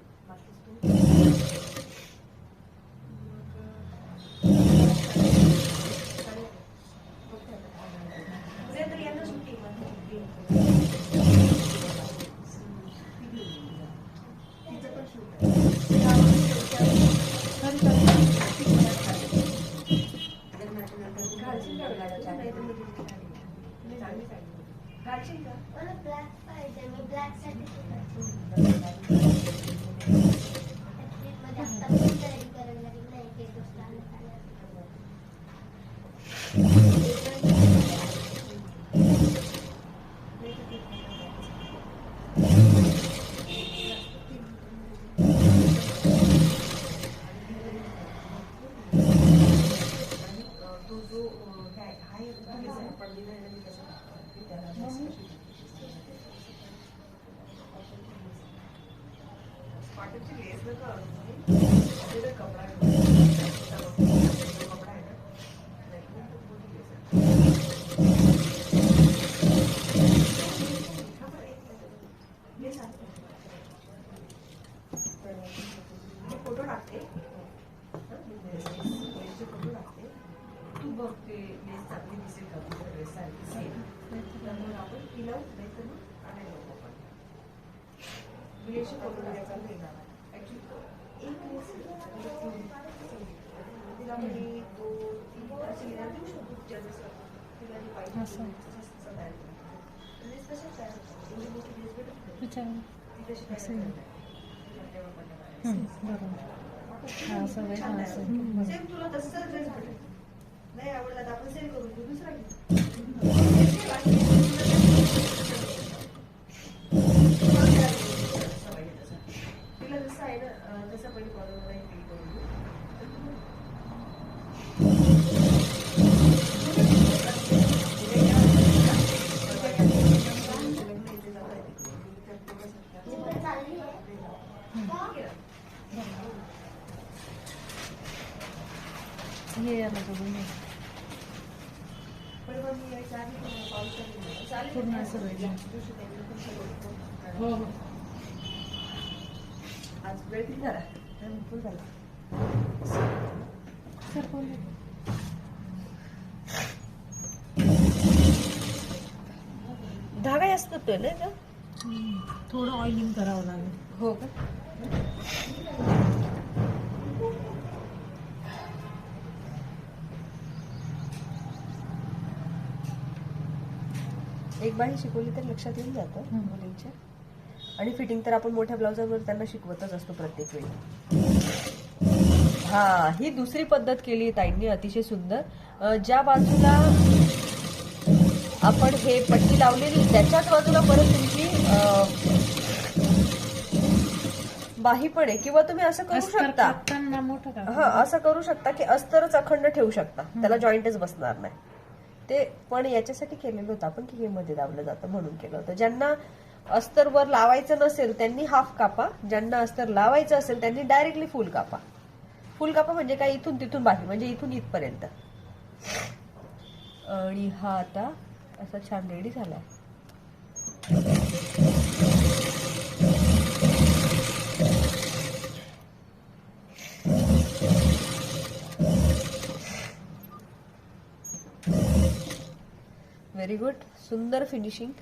तो जो आहे फोटो टाकते फोटो टाकते तू बघ ते लेस चांगली दिसेल का तुझ्या ड्रेस सारखी सेम त्यामुळे आपण तिला नाही तर मग आणायला नको आपण लेसचे फोटो टाकायचा ऍक्च्युली एक लेस तिला आपण 1 2 3 असे लेस देऊ शकतो तुझ्या जसं तिला जी पाहिजे असं. तसं तयार करतो लेस कशाच तयार करतो एवढी मोठी लेस भेटत विचार ती तशी तयार असं. करते बरोबर हा असं वेळ हा असं सेम तुला तसंच ड्रेस भेटेल नाही आवडला तर आपण सेल करून घेऊ दुसरा घेऊ तिला जसं आहे ना तसं पहिले कॉलरला फील करून घेऊ हे याला बघून ये. पूर्ण असं राहील. हो हो आज वेळ किती झाला फुल झाला सर कोण धागा जास्त होतोय ना का थोडं ऑइलिंग करावं लागेल. हो का एक बाही शिकवली तर लक्षात येऊन जातं मुलींच्या आणि फिटिंग तर आपण मोठ्या ब्लाउजांवर त्यांना शिकवतच असतो प्रत्येक वेळी. हा ही दुसरी पद्धत केली ताईंनी अतिशय सुंदर. ज्या बाजूला आपण हे पट्टी लावलेली त्याच्याच बाजूला परत तुमची बाही पण आहे किंवा तुम्ही असं करू अस्तर शकता कापताना मोठं का हा असं करू शकता की अस्तरच अखंड ठेवू शकता त्याला जॉईंटच बसणार नाही. ते पण याच्यासाठी केलेलं होतं आपण की हे मध्ये दाबलं जातं म्हणून केलं होतं. ज्यांना अस्तर वर लावायचं नसेल त्यांनी हाफ कापा, ज्यांना अस्तर लावायचं असेल त्यांनी डायरेक्टली फुल कापा. फुल कापा म्हणजे काय इथून तिथून बाकी म्हणजे इथून इथपर्यंत. आणि हा आता असा छान रेडी झाला. व्हेरी गुड सुंदर फिनिशिंग.